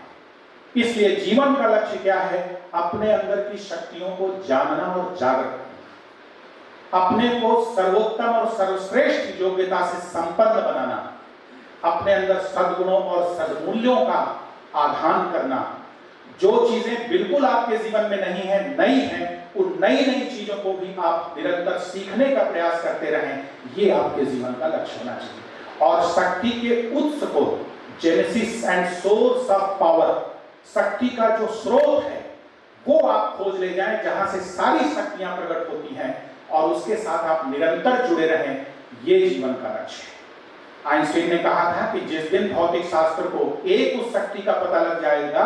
इसलिए जीवन का लक्ष्य क्या है? अपने अंदर की शक्तियों को जानना और जागृत करना, अपने को सर्वोत्तम और सर्वश्रेष्ठ योग्यता से संपन्न बनाना, अपने अंदर सद्गुणों और सद्मूल्यों का आधान करना। जो चीजें बिल्कुल आपके जीवन में नहीं है, नई है, उन नई नई चीजों को भी आप निरंतर सीखने का प्रयास करते रहें, ये आपके जीवन का लक्ष्य होना चाहिए। और शक्ति के उत्स को, genesis and source of power, शक्ति का जो स्रोत है वो आप खोज ले जाएं, जहां से सारी शक्तियां प्रकट होती हैं, और उसके साथ आप निरंतर जुड़े रहें, ये जीवन का लक्ष्य है। आइंस्टीन ने कहा था कि जिस दिन भौतिक शास्त्र को एक उस शक्ति का पता लग जाएगा,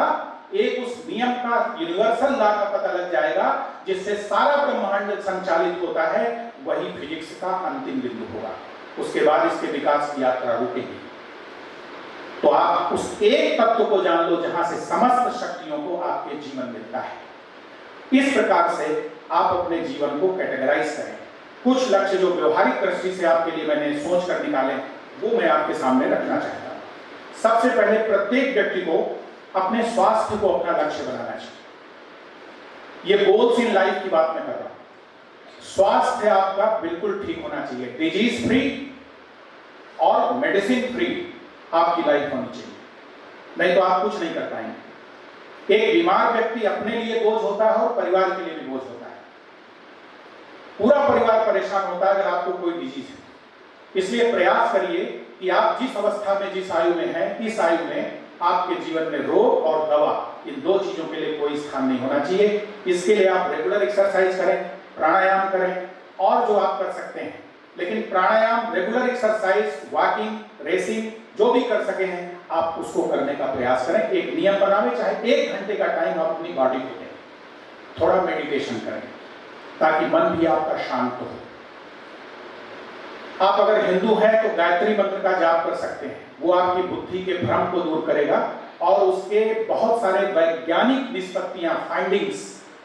एक उस नियम का, यूनिवर्सल लॉ का पता लग जाएगा जिससे सारा ब्रह्मांड संचालित होता है, वही फिजिक्स का अंतिम बिंदु होगा। उसके बाद इसके विकास की यात्रा रुकेगी। तो आप उस एक तत्व को जान लो जहां से समस्त शक्तियों को आपके जीवन मिलता है। इस प्रकार से आप अपने जीवन को कैटेगराइज करें। कुछ लक्ष्य जो व्यवहारिक दृष्टि से आपके लिए मैंने सोच कर निकाले वो मैं आपके सामने रखना चाहता हूं। सबसे पहले प्रत्येक व्यक्ति को अपने स्वास्थ्य को अपना लक्ष्य बनाना चाहिए। ये गोल्स इन लाइफ की बात मैं कर रहा हूं। स्वास्थ्य आपका बिल्कुल ठीक होना चाहिए, डिजीज फ्री और मेडिसिन फ्री आपकी लाइफ होनी चाहिए, नहीं तो आप कुछ नहीं कर पाएंगे। एक बीमार व्यक्ति अपने लिए बोझ होता है और परिवार के लिए भी बोझ होता है। पूरा परिवार परेशान होता है अगर आपको कोई डिजीज है। इसलिए प्रयास करिए कि आप जिस अवस्था में, जिस आयु में हैं, इस आयु में आपके जीवन में रोग और दवा, इन दो चीजों के लिए कोई स्थान नहीं होना चाहिए। इसके लिए आप रेगुलर एक्सरसाइज करें, प्राणायाम करें, और जो आप कर सकते हैं। लेकिन प्राणायाम, रेगुलर एक्सरसाइज, वॉकिंग, रेसिंग, जो भी कर सके हैं आप उसको करने का प्रयास करें। एक नियम बनावे, चाहे 1 घंटे का टाइम आप अपनी बॉडी को दें। थोड़ा मेडिटेशन करें ताकि मन भी आपका शांत हो। आप अगर हिंदू हैं तो गायत्री मंत्र का जाप कर सकते हैं, वो आपकी बुद्धि के भ्रम को दूर करेगा और उसके बहुत सारे वैज्ञानिक निष्पत्तियां, फाइंडिंग्स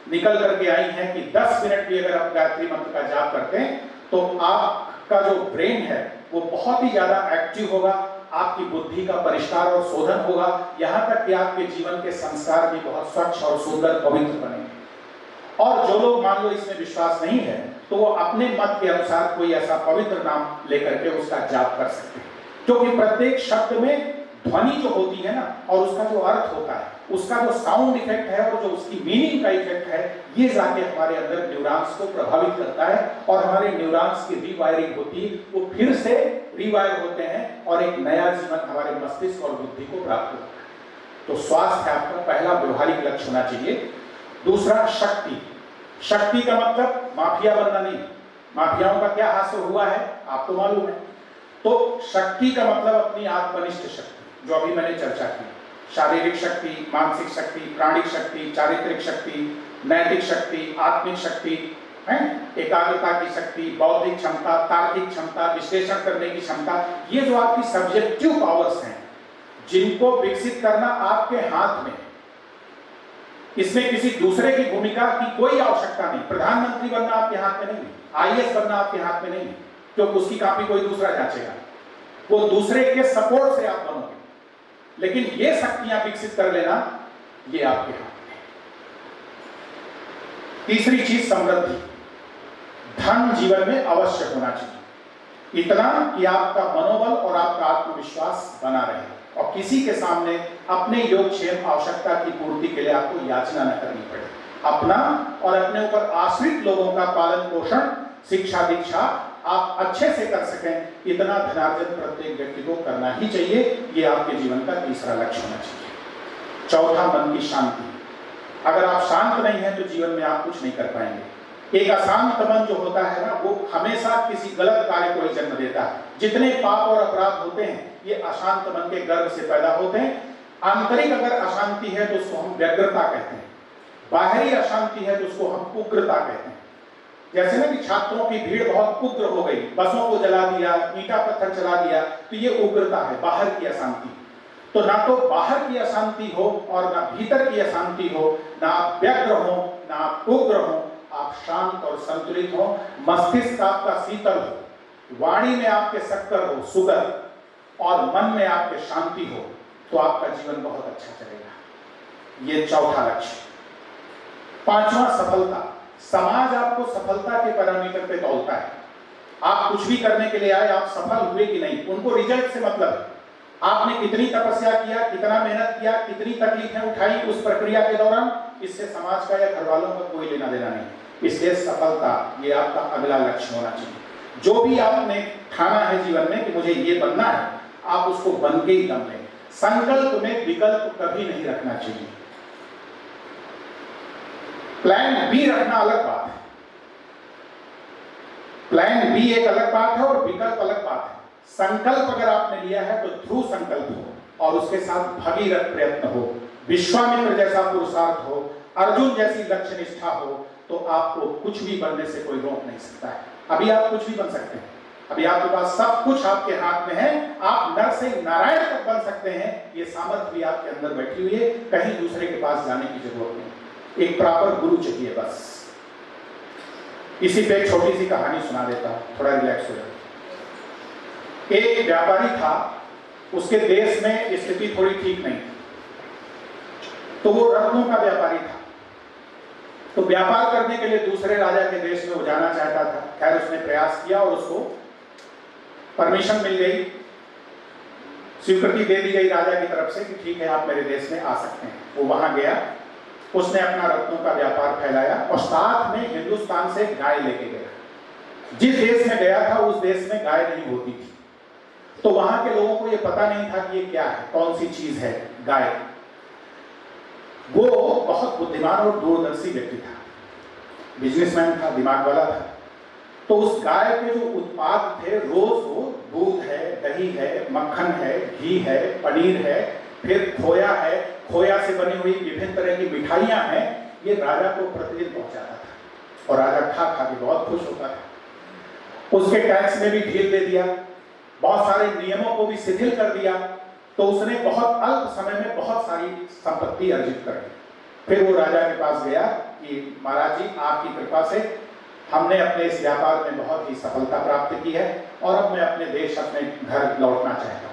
निकल करके आई हैं कि 10 मिनट भी अगर आप गायत्री मंत्र का जाप करते हैं तो आपका जो ब्रेन है वो बहुत ही ज्यादा एक्टिव होगा, आपकी बुद्धि का परिष्कार और शोधन होगा, यहां तक कि आपके जीवन के संस्कार भी बहुत स्वच्छ और सुंदर, पवित्र बनेंगे। और जो लोग मान लो इसमें विश्वास नहीं है तो वो अपने मत के अनुसार कोई ऐसा पवित्र नाम लेकर के उसका जाप कर सकते हैं, क्योंकि प्रत्येक शब्द में ध्वनि जो होती है ना और उसका जो अर्थ होता है, उसका जो साउंड इफेक्ट है और जो उसकी मीनिंग का इफेक्ट है, ये जाके हमारे अंदर न्यूरॉन्स को प्रभावित करता है और हमारे न्यूरॉन्स की रीवायरिंग होती है, वो फिर से रिवायर होते हैं और एक नया जीवन हमारे मस्तिष्क और बुद्धि को प्राप्त होता है। तो स्वास्थ्य आपका पहला व्यवहारिक लक्ष्य होना चाहिए। दूसरा शक्ति। शक्ति का मतलब माफिया बनना नहीं। माफियाओं का क्या हासिल हुआ है आपको मालूम है। तो शक्ति का मतलब अपनी आत्मनिष्ठ शक्ति, जो अभी मैंने चर्चा की, शारीरिक शक्ति, मानसिक शक्ति, प्राणिक शक्ति, चारित्रिक शक्ति, नैतिक शक्ति, आत्मिक शक्ति है, एकाग्रता की शक्ति, बौद्धिक क्षमता, तार्किक क्षमता, विश्लेषण करने की क्षमता, ये जो आपकी सब्जेक्टिव पावर्स हैं जिनको विकसित करना आपके हाथ में, इसमें किसी दूसरे की भूमिका की कोई आवश्यकता नहीं। प्रधानमंत्री बनना आपके हाथ में नहीं, आईएएस बनना आपके हाथ में नहीं, क्योंकि उसकी कॉपी कोई दूसरा जांचेगा, वो दूसरे के सपोर्ट से आप बनोगे। लेकिन ये शक्तियां विकसित कर लेना ये आपके हाथ में। तीसरी चीज समृद्धि। धन जीवन में अवश्य होना चाहिए, इतना कि आपका मनोबल और आपका आत्मविश्वास बना रहे और किसी के सामने अपने योगक्षेम आवश्यकता की पूर्ति के लिए आपको याचना न करनी पड़े। अपना और अपने ऊपर आश्रित लोगों का पालन पोषण, शिक्षा दीक्षा आप अच्छे से कर सकें, इतना धनार्जन प्रत्येक व्यक्ति को करना ही चाहिए। ये आपके जीवन का तीसरा लक्ष्य होना चाहिए। चौथा, मन की शांति। अगर आप शांत नहीं हैं तो जीवन में आप कुछ नहीं कर पाएंगे। एक अशांत मन जो होता है ना, वो हमेशा किसी गलत कार्य को जन्म देता है। जितने पाप और अपराध होते हैं ये अशांत मन के गर्भ से पैदा होते हैं। आंतरिक अगर अशांति है तो उसको हम व्यग्रता कहते हैं, बाहरी अशांति है तो उसको हम उग्रता कहते हैं। जैसे ना कि छात्रों की भीड़ बहुत उग्र हो गई, बसों को जला दिया, ईंटा पत्थर चला दिया, तो ये उग्रता है, बाहर की अशांति। तो ना तो बाहर की अशांति हो और ना भीतर की अशांति हो, ना आप व्यग्र हो ना आप उग्र हो, आप शांत और संतुलित हो, मस्तिष्क आपका शीतल हो, वाणी में आपके शक्कर हो, सुगर, और मन में आपके शांति हो, तो आपका जीवन बहुत अच्छा चलेगा। ये चौथा लक्ष्य। पांचवा, सफलता। समाज आपको सफलता के पैरामीटर पे तौलता है। आप कुछ भी करने के लिए आए, आप सफल हुए कि नहीं, उनको रिजल्ट से मतलब है। आपने कितनी तपस्या किया, कितना मेहनत किया, कितनी तकलीफें उठाई उस प्रक्रिया के दौरान, इससे समाज का या घर वालों का कोई लेना देना नहीं। इसलिए सफलता ये आपका अगला लक्ष्य होना चाहिए। जो भी आपने ठाना है जीवन में कि मुझे ये बनना है, आप उसको बन के ही दम लें। संकल्प में विकल्प कभी नहीं रखना चाहिए। प्लान बी रखना अलग बात है, प्लान बी एक अलग बात है और विकल्प अलग बात है। संकल्प अगर आपने लिया है तो ध्रुव संकल्प हो और उसके साथ भगीरथ प्रयत्न हो, विश्वामित्र जैसा पुरुषार्थ हो, अर्जुन जैसी लक्ष्य निष्ठा हो, तो आपको कुछ भी बनने से कोई रोक नहीं सकता है। अभी आप कुछ भी बन सकते हैं, अभी आपके पास सब कुछ आपके हाथ में है। आप नर से नारायण तक बन सकते हैं। ये सामर्थ्य भी आपके अंदर बैठी हुई है, कहीं दूसरे के पास जाने की जरूरत नहीं। एक प्रॉपर गुरु चाहिए बस। इसी पे एक छोटी सी कहानी सुना देता हूं, थोड़ा रिलैक्स हो जाए। एक व्यापारी था, उसके देश में स्थिति थोड़ी ठीक नहीं थी, तो वो रत्नों का व्यापारी था। तो व्यापार करने के लिए दूसरे राजा के देश में वो जाना चाहता था। खैर उसने प्रयास किया और उसको परमिशन मिल गई, स्वीकृति दे दी गई राजा की तरफ से कि ठीक है आप मेरे देश में आ सकते हैं। वो वहां गया, उसने अपना रत्नों का व्यापार फैलाया और साथ में हिंदुस्तान से गाय लेके गया। जिस देश में गया था उस देश में गाय नहीं होती थी, तो वहां के लोगों को ये पता नहीं था कि ये क्या है, कौन सी चीज है गाय। वो बहुत बुद्धिमान और दूरदर्शी व्यक्ति था, बिजनेसमैन था, दिमाग वाला था। तो उस गाय के जो उत्पाद थे, रोज वो दूध है, दही है, मक्खन है, घी है, पनीर है, फिर खोया है, खोया से बनी हुई विभिन्न तरह की मिठाइयां हैं, ये राजा को प्रतिदिन पहुंचाता था और राजा खा खा के बहुत खुश होता था। उसके टैक्स में भी ढील दे दिया, बहुत सारे नियमों को भी शिथिल कर दिया, तो उसने बहुत अल्प समय में बहुत सारी संपत्ति अर्जित कर ली। फिर वो राजा के पास गया कि महाराज जी आपकी कृपा से हमने अपने इस व्यापार में बहुत ही सफलता प्राप्त की है और अब मैं अपने देश, अपने घर लौटना चाहता हूँ।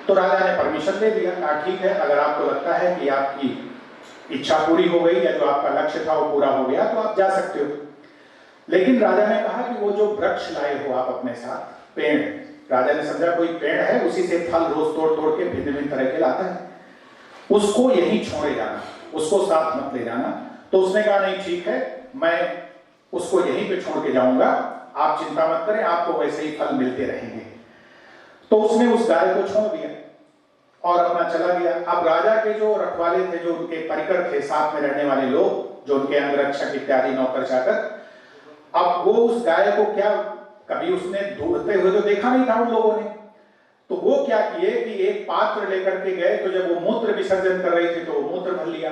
तो राजा ने परमिशन दे दिया, कहा ठीक है, अगर आपको लगता है कि आपकी इच्छा पूरी हो गई या जो आपका लक्ष्य था वो पूरा हो गया तो आप जा सकते हो। लेकिन राजा ने कहा कि वो जो वृक्ष लाए हो आप अपने साथ, पेड़, राजा ने समझा कोई पेड़ है उसी से फल रोज तोड़ तोड़ के भिन्न भिन्न तरह के लाता है, उसको यहीं छोड़े जाना, उसको साथ मत ले जाना। तो उसने कहा नहीं ठीक है, मैं उसको यहीं पे छोड़ के जाऊंगा, आप चिंता मत करें, आपको वैसे ही फल मिलते रहेंगे। तो उसने उस गाय को छोड़ दिया और अपना चला गया। अब राजा के जो रखवाले थे, जो उनके परिकर थे, साथ में रहने वाले लोग, जो उनके अंगरक्षक इत्यादि नौकर चाकर, अब वो उस गाय को क्या, कभी उसने दूरते हुए तो देखा नहीं था उन लोगों ने, तो वो क्या किए कि एक पात्र लेकर के गए, तो जब वो मूत्र विसर्जन कर रही थी तो वो मूत्र भर लिया,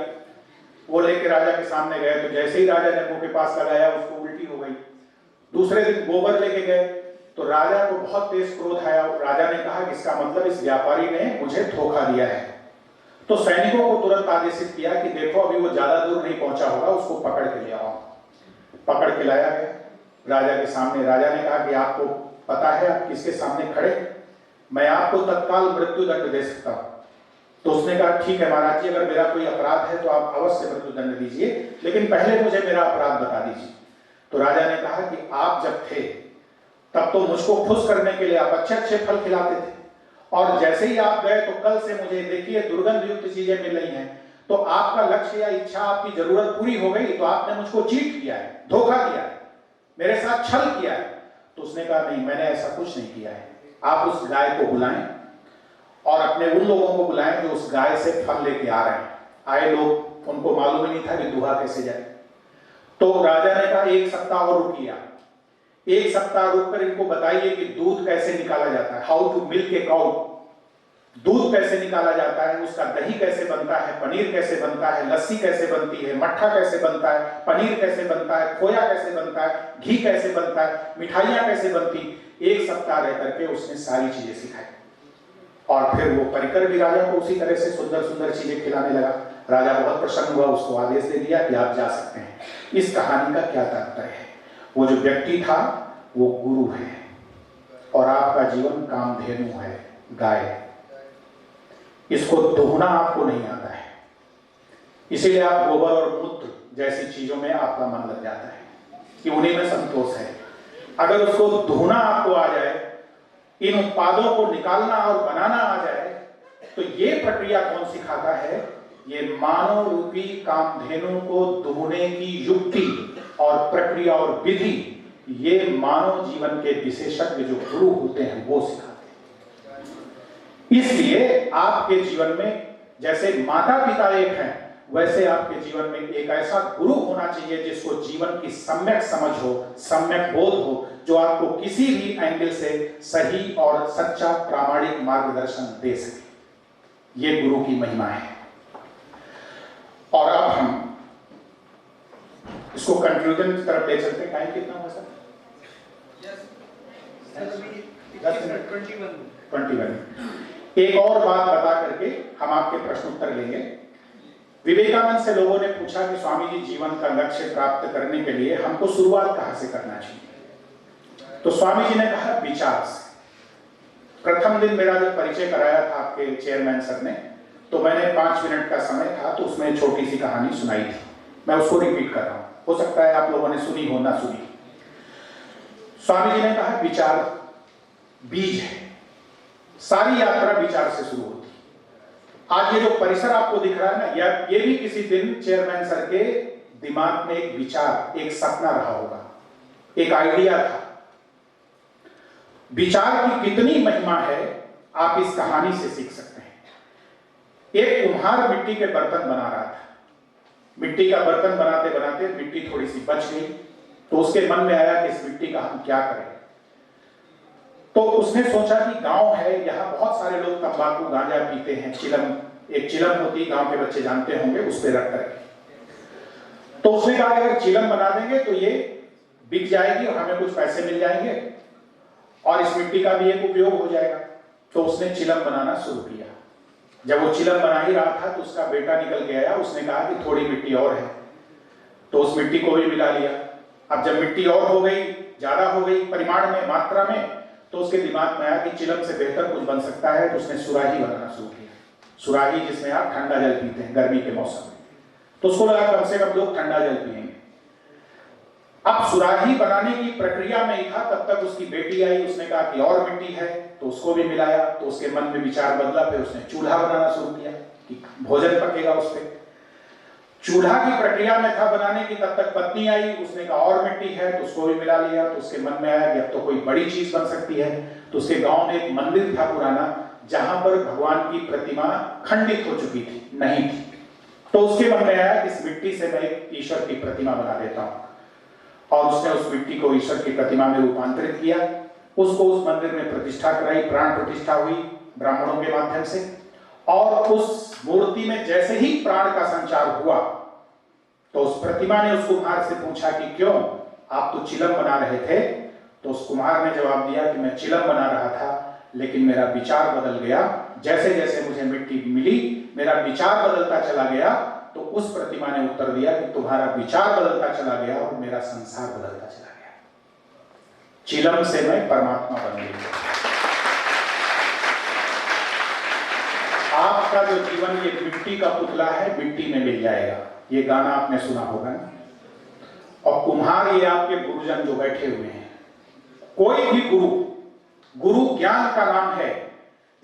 वो लेके राजा के सामने गए, तो जैसे ही राजा ने मुंह के पास लगाया उसको उल्टी हो गई। दूसरे दिन गोबर लेके गए तो राजा को बहुत तेज क्रोध आया। राजा ने कहा कि इसका मतलब इस व्यापारी ने मुझे धोखा दिया है। तो सैनिकों को तुरंत आदेशित किया कि देखो अभी वो ज्यादा दूर नहीं पहुंचा होगा, उसको पकड़ के ले आओ। पकड़ के लाया गया राजा के सामने। राजा ने कहा कि आपको पता है आप किसके सामने खड़े, मैं आपको तत्काल मृत्यु दंड दे सकता हूं। तो उसने कहा ठीक है महाराज जी, अगर मेरा कोई अपराध है तो आप अवश्य मृत्यु दंड दीजिए, लेकिन पहले मुझे मेरा अपराध बता दीजिए। तो राजा ने कहा कि आप जब थे तब तो मुझको खुश करने के लिए आप अच्छे अच्छे फल खिलाते थे, और जैसे ही आप गए तो कल से मुझे देखिए दुर्गंध युक्त चीजें मिल रही हैं, तो आपका लक्ष्य या इच्छा, आपकी जरूरत पूरी हो गई, तो आपने मुझको चीट किया है, धोखा किया है, मेरे साथ छल किया है। तो उसने कहा नहीं, मैंने ऐसा कुछ नहीं किया है, आप उस गाय को बुलाएं और अपने उन लोगों को बुलाएं जो उस गाय से फल लेके आ रहे हैं। आए लोग, उनको मालूम ही नहीं था कि दुहा कैसे जाए। तो राजा ने कहा एक सप्ताह और रुकिए, 1 सप्ताह रुककर इनको बताइए कि दूध कैसे निकाला जाता है, how to milk a cow, दूध कैसे निकाला जाता है, उसका दही कैसे बनता है, पनीर कैसे बनता है, लस्सी कैसे बनती है, मट्ठा कैसे बनता है, पनीर कैसे बनता है, खोया कैसे बनता है, घी कैसे बनता है, मिठाइयां कैसे बनती। 1 सप्ताह रह करके उसने सारी चीजें सिखाई, और फिर वो परिकर भी राजा को उसी तरह से सुंदर सुंदर चीजें खिलाने लगा। राजा बहुत प्रसन्न हुआ, उसको आदेश दे दिया कि आप जा सकते हैं। इस कहानी का क्या तात्पर्य है? वो जो व्यक्ति था वो गुरु है, और आपका जीवन कामधेनु है, गाय। इसको दोहना आपको नहीं आता है, इसीलिए आप गोबर और मूत्र जैसी चीजों में आपका मन लग जाता है कि उन्हीं में संतोष है। अगर उसको धोना आपको आ जाए, इन उत्पादों को निकालना और बनाना आ जाए, तो ये प्रक्रिया कौन सिखाता है? ये मानव रूपी कामधेनु को दुहने की युक्ति और प्रक्रिया और विधि, ये मानव जीवन के विशेषज्ञ जो गुरु होते हैं वो सिखाते हैं। इसलिए आपके जीवन में जैसे माता पिता एक हैं, वैसे आपके जीवन में एक ऐसा गुरु होना चाहिए जिसको जीवन की सम्यक समझ हो, सम्यक बोध हो, जो आपको किसी भी एंगल से सही और सच्चा प्रामाणिक मार्गदर्शन दे सके। ये गुरु की महिमा है। और अब हम इसको कंक्लूजन की तरफ ले चलते हैं। टाइम कितना हुआ सर? 21। एक और बात बता करके हम आपके प्रश्न उत्तर लेंगे। विवेकानंद से लोगों ने पूछा कि स्वामी जी, जीवन का लक्ष्य प्राप्त करने के लिए हमको शुरुआत कहां से करना चाहिए? तो स्वामी जी ने कहा विचार से। प्रथम दिन मेरा जब परिचय कराया था आपके चेयरमैन सर ने, तो मैंने 5 मिनट का समय था तो उसमें छोटी सी कहानी सुनाई थी, मैं उसको रिपीट कर रहा हूं, हो सकता है आप लोगों ने सुनी हो ना सुनी। स्वामी जी ने कहा विचार बीज है, सारी यात्रा विचार से शुरू होती है। आज ये जो परिसर आपको दिख रहा है ना, ये भी किसी दिन चेयरमैन सर के दिमाग में एक विचार, एक सपना रहा होगा, एक आइडिया था। विचार की कितनी महिमा है आप इस कहानी से सीख सकते हैं। एक कुम्हार मिट्टी के बर्तन बना रहा था, मिट्टी का बर्तन बनाते बनाते मिट्टी थोड़ी सी बच गई, तो उसके मन में आया कि इस मिट्टी का हम क्या करें। तो उसने सोचा कि गांव है, यहाँ बहुत सारे लोग तंबाकू गांजा पीते हैं, चिलम, एक चिलम होती है, गांव के बच्चे जानते होंगे, उस पर रख करके। तो उसने कहा अगर चिलम बना देंगे तो ये बिक जाएगी और हमें कुछ पैसे मिल जाएंगे और इस मिट्टी का भी एक उपयोग हो जाएगा। तो उसने चिलम बनाना शुरू किया। जब वो चिलम बना ही रहा था तो उसका बेटा निकल के आया, उसने कहा कि थोड़ी मिट्टी और है, तो उस मिट्टी को भी मिला लिया। अब जब मिट्टी और हो गई, ज्यादा हो गई परिमाण में, मात्रा में, तो उसके दिमाग में आया कि चिलम से बेहतर कुछ बन सकता है, तो उसने सुराही बनाना शुरू किया। सुराही जिसमें आप ठंडा जल पीते हैं गर्मी के मौसम में, तो उसको लगा कम से कम लोग ठंडा जल पिएंगे। अब सुराही बनाने की प्रक्रिया में ही था, तब तक उसकी बेटी आई, उसने कहा कि और मिट्टी है, तो उसको भी मिलाया, तो उसके मन में विचार बदला, फिर उसने चूल्हा बनाना शुरू किया कि भोजन पकेगा उस पे। चूल्हा की प्रक्रिया में था बनाने की, तब तक पत्नी आई, उसने कहा और मिट्टी है, तो उसको भी मिला लिया, तो उसके मन में आया कि अब तो कोई बड़ी चीज बन सकती है। तो उसके गांव में एक मंदिर था पुराना, जहां पर भगवान की प्रतिमा खंडित हो चुकी थी, नहीं थी। तो उसके मन में आया कि इस मिट्टी से मैं एक ईश्वर की प्रतिमा बना देता हूं, और उसने उस मिट्टी को ईश्वर की प्रतिमा में रूपांतरित किया, उसको उस मंदिर में प्रतिष्ठा कराई, प्राण प्रतिष्ठा हुई ब्राह्मणों के माध्यम से। और उस मूर्ति में जैसे ही प्राण का संचार हुआ, तो उस प्रतिमा ने उस कुम्हार से पूछा कि क्यों, आप तो चिलम बना रहे थे। तो उस कुम्हार ने जवाब दिया कि मैं चिलम बना रहा था, लेकिन मेरा विचार बदल गया, जैसे जैसे मुझे मिट्टी मिली मेरा विचार बदलता चला गया। तो उस प्रतिमा ने उत्तर दिया कि तुम्हारा विचार बदलता चला गया और मेरा संसार बदलता चला गया, चिलम से मैं परमात्मा बन गई। आपका जो जीवन ये मिट्टी का पुतला है, मिट्टी में मिल जाएगा, ये गाना आपने सुना होगा ना। और कुम्हार ये आपके गुरुजन जो बैठे हुए हैं, कोई भी गुरु ज्ञान का नाम है।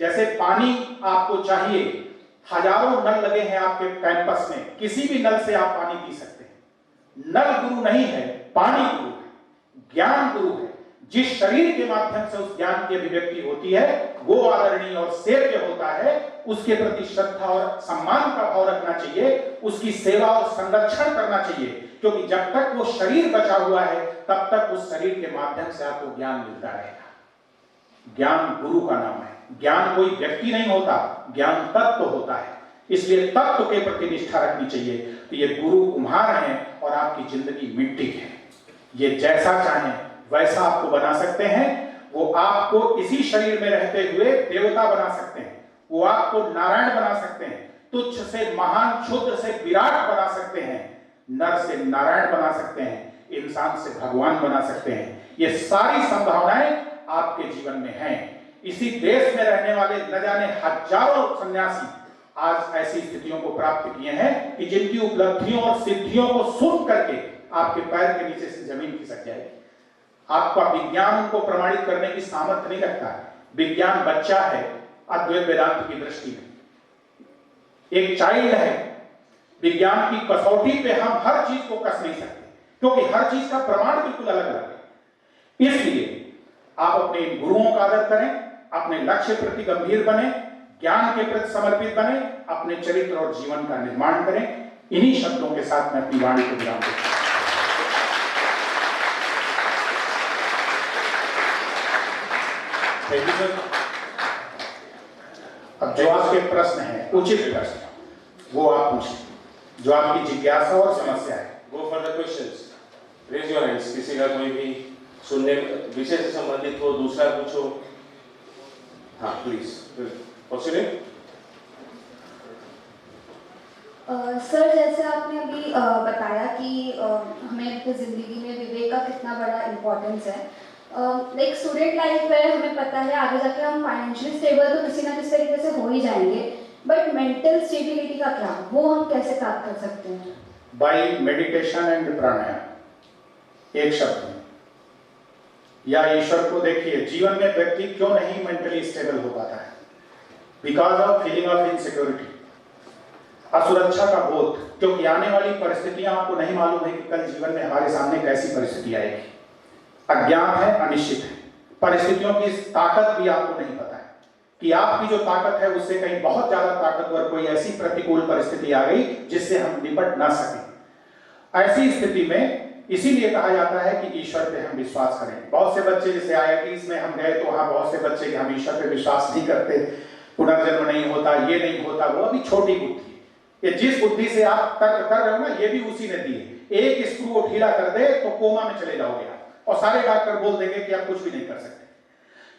जैसे पानी आपको चाहिए, हजारों नल लगे हैं आपके कैंपस में, किसी भी नल से आप पानी पी सकते हैं। नल गुरु नहीं है, पानी गुरु है, ज्ञान गुरु है। जिस शरीर के माध्यम से उस ज्ञान की अभिव्यक्ति होती है वो आदरणीय और सेव्य होता है, उसके प्रति श्रद्धा और सम्मान का भाव रखना चाहिए, उसकी सेवा और संरक्षण करना चाहिए, क्योंकि जब तक वो शरीर बचा हुआ है तब तक उस शरीर के माध्यम से आपको ज्ञान मिलता रहेगा। ज्ञान गुरु का नाम है। ज्ञान कोई व्यक्ति नहीं होता, ज्ञान तत्व होता है, इसलिए तत्व के प्रति निष्ठा रखनी चाहिए। तो ये गुरु कुम्हार हैं और आपकी जिंदगी मिट्टी है। ये जैसा चाहें वैसा आपको बना सकते हैं। वो आपको इसी शरीर में रहते हुए देवता बना सकते हैं, वो आपको नारायण बना सकते हैं, तुच्छ से महान, क्षुद्र से विराट बना सकते हैं, नर से नारायण बना सकते हैं, इंसान से भगवान बना सकते हैं। ये सारी संभावनाएं आपके जीवन में हैं। इसी देश में रहने वाले न जाने हजारों सन्यासी आज ऐसी स्थितियों को प्राप्त किए हैं कि जिनकी उपलब्धियों और सिद्धियों को सुन करके आपके पैर के नीचे से जमीन खिसक जाएगी। आपका विज्ञान उनको प्रमाणित करने की सामर्थ्य नहीं रखता है। विज्ञान बच्चा है अद्वैत वेदांत की दृष्टि में, एक चाइल्ड है। विज्ञान की कसौटी पे हम हर चीज को कस नहीं सकते, क्योंकि हर चीज का प्रमाण बिल्कुल अलग अलग है। इसलिए आप अपने इन गुरुओं का आदर करें, अपने लक्ष्य प्रति गंभीर बने, ज्ञान के प्रति समर्पित बने, अपने चरित्र और जीवन का निर्माण करें। इन्हीं शब्दों के साथ मैं अपनी वाणी को विराम देता हूं। अब जो आपके प्रश्न है, उचित प्रश्न, वो आप पूछें, जो आपकी जिज्ञासा और समस्या है। Go for the questions, raise your hands. किसी का कोई भी सुनने विषय से संबंधित हो, दूसरा पूछो। हाँ प्लीज प्रोसीड। सर, जैसे आपने अभी बताया कि हमें अपनी जिंदगी में विवेक का कितना बड़ा इम्पोर्टेंस है। लाइक स्टूडेंट लाइफ में हमें पता है आगे जाके हम फाइनेंशियली स्टेबल तो किसी ना किसी तरीके से हो ही जाएंगे, बट मेंटल स्टेबिलिटी का क्या, वो हम कैसे प्राप्त कर सकते हैं? बाय मेडिटेशन एंड प्राणायाम। एक शब्द में, या ईश्वर को देखिए, जीवन में व्यक्ति क्यों नहीं मेंटली स्टेबल हो पाता है? Because of feeling of insecurity, असुरक्षा का बोध, क्योंकि आने वाली परिस्थितियां आपको नहीं मालूम है कि कल जीवन में हमारे सामने कैसी परिस्थिति आएगी। अज्ञात है, अनिश्चित है। परिस्थितियों की ताकत भी आपको नहीं पता है कि आपकी जो ताकत है उससे कहीं बहुत ज्यादा ताकतवर कोई ऐसी प्रतिकूल परिस्थिति आ गई जिससे हम निपट ना सके। ऐसी स्थिति में इसीलिए कहा जाता है कि ईश्वर पे हम विश्वास करें। बहुत से बच्चे, जैसे IITs में हम गए तो वहां बहुत से बच्चे कि हम ईश्वर पे विश्वास नहीं करते, पुनर्जन्म नहीं होता, ये नहीं होता, वो अभी छोटी बुद्धि। ये जिस बुद्धि से आप तर्क कर रहे हो ना, ये भी उसी ने दी है। एक स्क्रू को ढीला कर दे तो कोमा में चले जाओगे आप, और सारे डॉक्टर बोल देंगे कि आप कुछ भी नहीं कर सकते।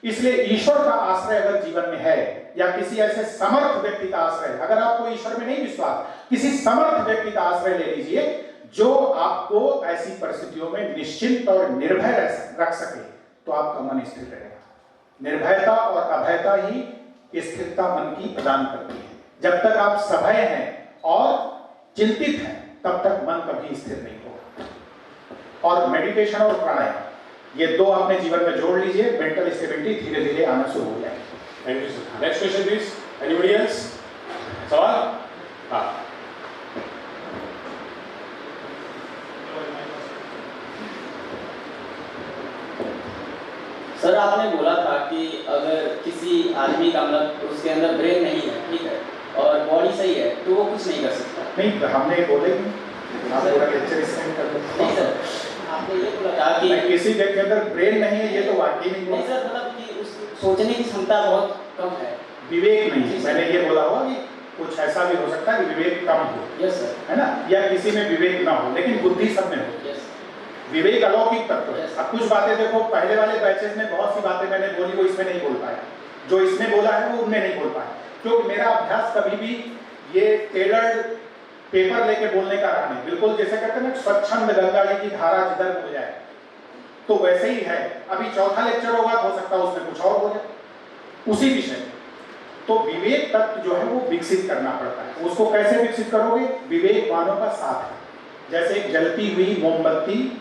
इसलिए ईश्वर का आश्रय अगर जीवन में है, या किसी ऐसे समर्थ व्यक्ति का आश्रय, अगर आपको ईश्वर में नहीं विश्वास, किसी समर्थ व्यक्ति का आश्रय ले लीजिए जो आपको ऐसी परिस्थितियों में निश्चिंत और निर्भय रख सके, तो आपका मन स्थिर रहेगा। निर्भयता और अभयता ही स्थिरता मन की प्रदान करती है। जब तक आप सभय हैं और चिंतित हैं, तब तक मन कभी स्थिर नहीं होगा। और मेडिटेशन और प्राणायाम ये दो अपने जीवन में जोड़ लीजिए, मेंटल स्टेबिलिटी धीरे धीरे आना शुरू हो जाएगी। Thank you sir. Next question please. Anybody else? सवाल? हाँ। सर आपने बोला था कि अगर किसी आदमी का मतलब उसके अंदर ब्रेन नहीं है, ठीक है, और बॉडी सही है, तो वो कुछ नहीं कर सकता। नहीं, हमने बोले आप पूरा लेक्चर एक्सटेंड कर दो। नहीं सर, आपने ये बोला था कि किसी व्यक्ति के अंदर ब्रेन नहीं है, ये तो वाकई नहीं नहीं सर, मतलब कि उस सोचने की क्षमता बहुत कम है, विवेक नहीं है। मैंने ये बोला हुआ कि कुछ ऐसा भी हो सकता है कि विवेक कम हो, यस सर, है ना, या किसी में विवेक ना हो, लेकिन बुद्धि सब में हो। यस विवेक अलौकिक तत्व है। Yes. अब कुछ बातें देखो, पहले वाले बैचेस में बहुत सी बातें मैंने बोली वो इसमें नहीं बोल पाया, जो इसमें बोला है वो उनमें नहीं बोल पाया, क्योंकि मेरा अभ्यास कभी भी ये टेलर्ड पेपर लेके बोलने का रहा नहीं। बिल्कुल जैसे कहते हैं ना, स्वच्छंद गंगा जी की धारा जिधर हो जाए, तो वैसे ही है। अभी चौथा लेक्चर होगा, हो सकता है उसमें कुछ और हो जाए उसी विषय में। तो विवेक तत्व जो है वो विकसित करना पड़ता है। उसको कैसे विकसित करोगे? विवेकवानों का साथ है। जैसे एक जलती हुई मोमबत्ती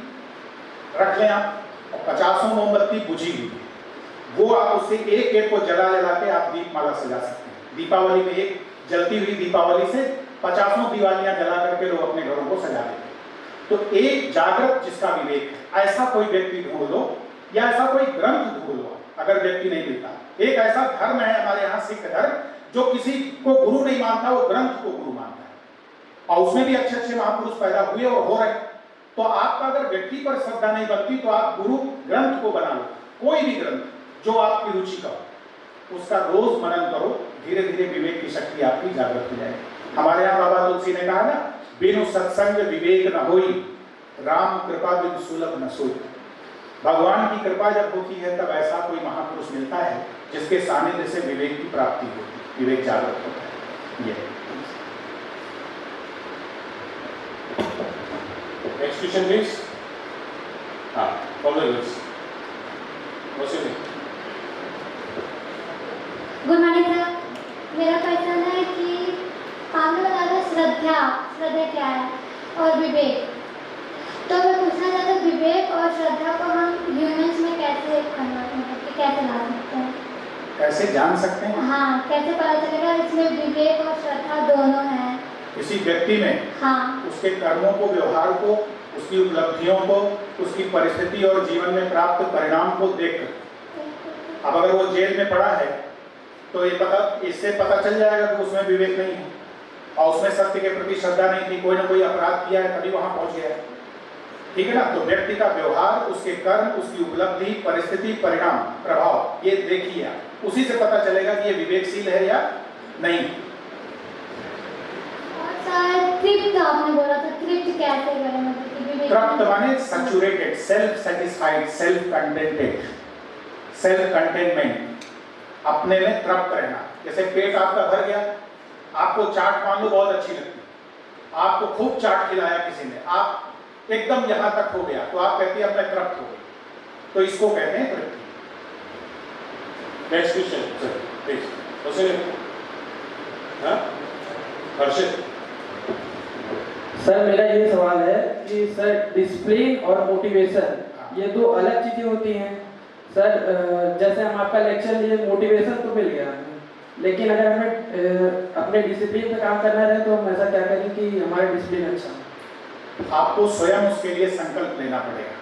रख लें आप, और 50 मोमबत्ती बुझी हुई है, वो आप उससे एक एक को जला जला के आप दीपमाला सजा सकते हैं। दीपावली में एक जलती हुई दीपावली से 50 दिवालियां जला करके लोग अपने घरों को सजा देते हैं। तो एक जागृत जिसका विवेक है, ऐसा कोई व्यक्ति ढूंढ लो, या ऐसा कोई ग्रंथ ढूंढ लो। अगर व्यक्ति नहीं मिलता, एक ऐसा धर्म है हमारे यहाँ सिख धर्म, जो किसी को गुरु नहीं मानता, वो ग्रंथ को गुरु मानता है, और उसमें भी अच्छे अच्छे महापुरुष पैदा हुए और हो रहे। तो आपका अगर व्यक्ति पर श्रद्धा नहीं बनती, तो आप गुरु ग्रंथ को बना लो, कोई भी ग्रंथ जो आपकी रुचि का हो, उसका रोज मनन करो, धीरे धीरे विवेक की शक्ति आपकी जागृत हो जाएगी। हमारे यहाँ बाबा तुलसी ने कहा ना, बिनु सत्संग विवेक न होई, राम कृपा बिनु सुलभ न सोई। भगवान की कृपा जब होती है, तब ऐसा कोई महापुरुष मिलता है जिसके सानिध्य से विवेक की प्राप्ति होती, विवेक जागृत होता है। ये नेक्स्ट क्वेश्चन प्लीज। हाँ, compliments. Question. Good morning sir, मेरा क्वेश्चन है कि आपने बताया श्रद्धा क्या है और विवेक, तो मैं पूछना चाहता हूँ विवेक और श्रद्धा को हम ह्यूमंस में कैसे कन्वर्ट करके कैसे ला सकते हैं? कैसे जान सकते हैं? हाँ, कैसे पता चलेगा इसमें विवेक और श्रद्धा दोनों हैं? किसी व्यक्ति में हाँ, उसके कर्मों को, व्यवहार को, उसकी उपलब्धियों को, उसकी परिस्थिति और जीवन में प्राप्त परिणाम को देखकर। अब अगर वो जेल में पड़ा है, तो इससे पता चल जाएगा कि उसमें विवेक नहीं है, और उसमें सत्य के प्रति श्रद्धा नहीं थी, कोई ना कोई अपराध किया है, तभी वहां पहुंच गया है। ठीक है ना? तो व्यक्ति का व्यवहार, उसके कर्म, उसकी उपलब्धि, परिस्थिति, परिणाम, प्रभाव, ये देखिए आप, उसी से पता चलेगा कि ये विवेकशील है या नहीं। तृप्त आपने बोला था, तृप्त कैसे करें? मतलब तृप्त माने saturated, self satisfied, self contented, self containment, अपने में तृप्त रहना। जैसे पेट आपका भर गया, आपको चाट मान लो बहुत अच्छी लगती, आपको खूब चाट खिलाया किसी ने, आप एकदम यहां तक हो गया, तो आप कहते हैं अब मैं तृप्त हो गई, तो इसको कहते हैं Tripti. Next question sir please. Question. हाँ, हर्षित। सर मेरा ये सवाल है कि सर डिसिप्लिन और मोटिवेशन ये दो अलग चीजें होती हैं। सर जैसे हम आपका लेक्चर लिए, मोटिवेशन तो मिल गया, लेकिन अगर हमें अपने डिसिप्लिन पे काम करना रहे, तो हम ऐसा क्या करें कि हमारा डिसिप्लिन अच्छा हो? आपको स्वयं उसके लिए संकल्प लेना पड़ेगा,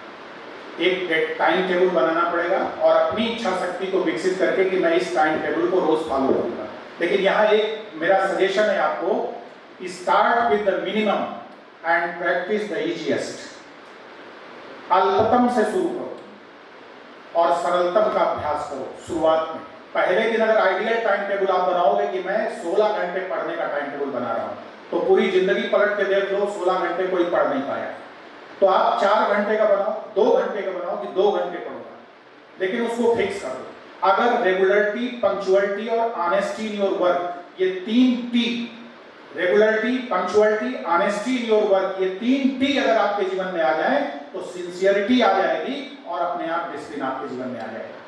एक टाइम टेबल बनाना पड़ेगा, और अपनी इच्छा शक्ति को विकसित करके कि मैं इस टाइम टेबल को रोज फॉलो करूंगा। लेकिन यहाँ एक मेरा सजेशन है आपको, start with the minimum and practise the easiest. अल्पतम से शुरू करो और सरलतम का अभ्यास करो शुरुआत में। पहले दिन अगर आइडियल टाइम टेबल आप बनाओगे कि मैं 16 घंटे पढ़ने का टाइम टेबल बना रहा हूँ, तो पूरी जिंदगी पलट के देख लो, 16 घंटे कोई पढ़ नहीं पाया। तो आप 4 घंटे का बनाओ, 2 घंटे का बनाओ कि 2 घंटे पढ़ूंगा, लेकिन उसको फिक्स कर दो। अगर रेगुलरिटी, पंक्चुअलिटी और ऑनेस्टी इन योर वर्क, ये 3 T, regularity, punctuality, honesty in your work, ये 3 टी अगर आपके जीवन में आ जाए, तो सिंसियरिटी आ जाएगी और अपने आप डिसिप्लिन आपके जीवन में आ जाएगा।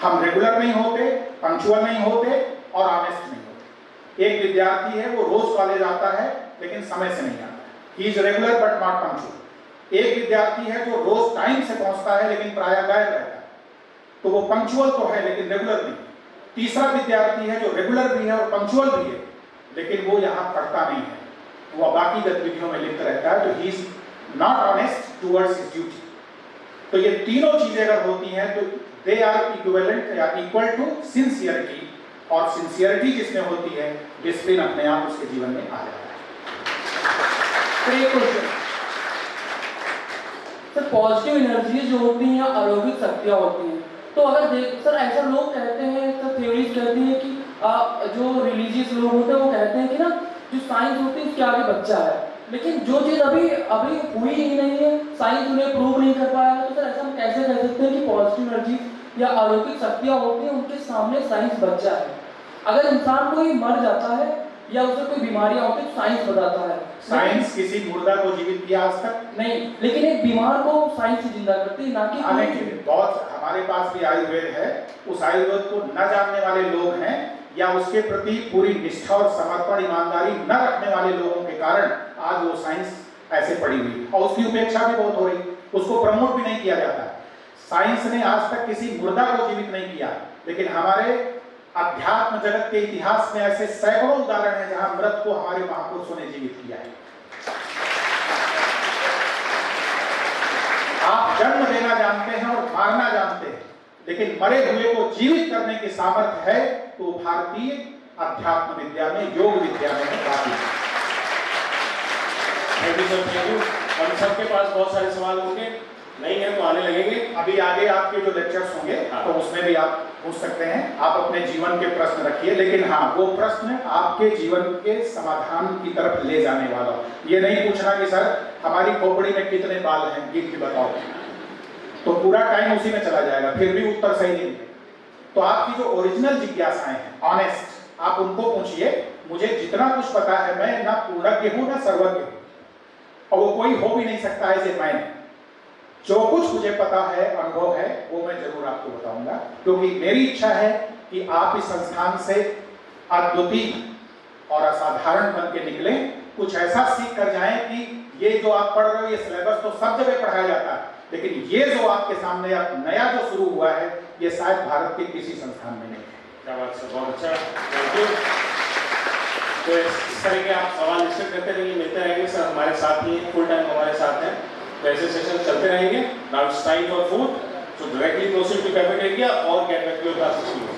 हम रेगुलर नहीं होते, पंक्चुअल नहीं होते और ऑनेस्ट नहीं होते। एक विद्यार्थी है, वो रोज कॉलेज आता है, लेकिन समय से नहीं आता। He is regular but not punctual. एक विद्यार्थी है जो रोज टाइम से पहुंचता है लेकिन प्रायः गायब रहता है, तो वो पंक्चुअल तो है लेकिन रेगुलर नहीं। तीसरा विद्यार्थी है जो रेगुलर भी है और पंक्चुअल भी है, लेकिन वो यहाँ पढ़ता नहीं है, वो बाकी गतिविधियों में लिप्त रहता है, तो he is not honest towards his duty. तो ये तीनों चीजें अगर होती हैं तो दे आर इक्विवेलेंट या इक्वल टू सिंसियरिटी, और सिंसियरिटी जिसमें होती है डिसिप्लिन अपने आप उसके जीवन में आ जाता है। सर पॉजिटिव एनर्जी जो होती हैं अलौकिक शक्तियाँ होती हैं, तो अगर देख सर ऐसा लोग कहते हैं, सर थ्योरीज कहती हैं कि जो रिलीजियस लोग होते हैं वो कहते हैं कि ना जो साइंस होती है उसके आगे बच्चा है, लेकिन जो चीज़ अभी हुई ही नहीं है, साइंस उन्हें प्रूव नहीं कर पाया, तो सर ऐसा हम कैसे कह सकते हैं कि पॉजिटिव एनर्जी या अलौकिक शक्तियाँ होती हैं उनके सामने साइंस बच्चा है? अगर इंसान कोई मर जाता है या उसे कोई बीमारियां होती है तो साइंस बताता है। साइंस किसी मुर्दा को जीवित किया आज तक नहीं, लेकिन एक बीमार को साइंस ही जिंदा करती है, ना कि बहुत। हमारे पास भी आयुर्वेद है, उस आयुर्वेद को न जानने वाले लोग हैं या उसके प्रति पूरी निष्ठा और समर्पण ईमानदारी न रखने वाले लोगों के कारण आज वो साइंस ऐसे पड़ी हुई, और उसकी उपेक्षा भी बहुत हो रही, उसको प्रमोट भी नहीं किया जाता। साइंस ने आज तक किसी मुर्दा को जीवित नहीं किया, लेकिन हमारे अध्यात्म जगत के इतिहास में ऐसे सैकड़ों उदाहरण हैं जहां मृत को हमारे महापुरुषों ने जीवित किया है। आप जन्म देना जानते हैं और मारना जानते हैं, लेकिन मरे हुए को जीवित करने की सामर्थ्य है तो भारतीय अध्यात्म विद्या में, योग विद्या में काफी है। Thank you sir, thank you. हम सबके पास बहुत सारे सवाल होंगे, नहीं है तो आने लगेंगे। अभी आगे आपके जो लेक्चर्स होंगे तो उसमें भी आप पूछ सकते हैं, आप अपने जीवन के प्रश्न रखिए, लेकिन हाँ वो प्रश्न आपके जीवन के समाधान की तरफ ले जाने वाला। ये नहीं पूछना कि सर हमारी खोपड़ी में कितने बाल हैं गिन के बताओ, तो पूरा टाइम उसी में चला जाएगा, फिर भी उत्तर सही नहीं है। तो आपकी जो ओरिजिनल जिज्ञासाएं हैं, ऑनेस्ट, आप उनको पूछिए। मुझे जितना कुछ पता है, मैं ना पूर्णज्ञ हूं ना सर्वज्ञ हूं, और वो कोई हो भी नहीं सकता ऐसे मैं। जो कुछ मुझे पता है, अनुभव है, वो मैं जरूर आपको बताऊंगा, क्योंकि मेरी इच्छा है कि आप इस संस्थान से अद्वितीय और असाधारण बन के निकले, कुछ ऐसा सीख कर जाएं कि ये जो आप पढ़ रहे हो ये सिलेबस तो सब जगह पढ़ाया जाता है, लेकिन ये जो आपके सामने अब नया जो शुरू हुआ है ये शायद भारत के किसी संस्थान में नहीं है। क्या बात सर, बहुत अच्छा, थैंक यू। तो इस तरह के आप सवाल निश्चित करते रहिए, मिलते रहेंगे सर, हमारे साथ ही फुल टाइम हमारे साथ हैं, तो ऐसे सेशन चलते रहेंगे। Now it's time for food, so directly proceed to cafeteria और get back to your classes.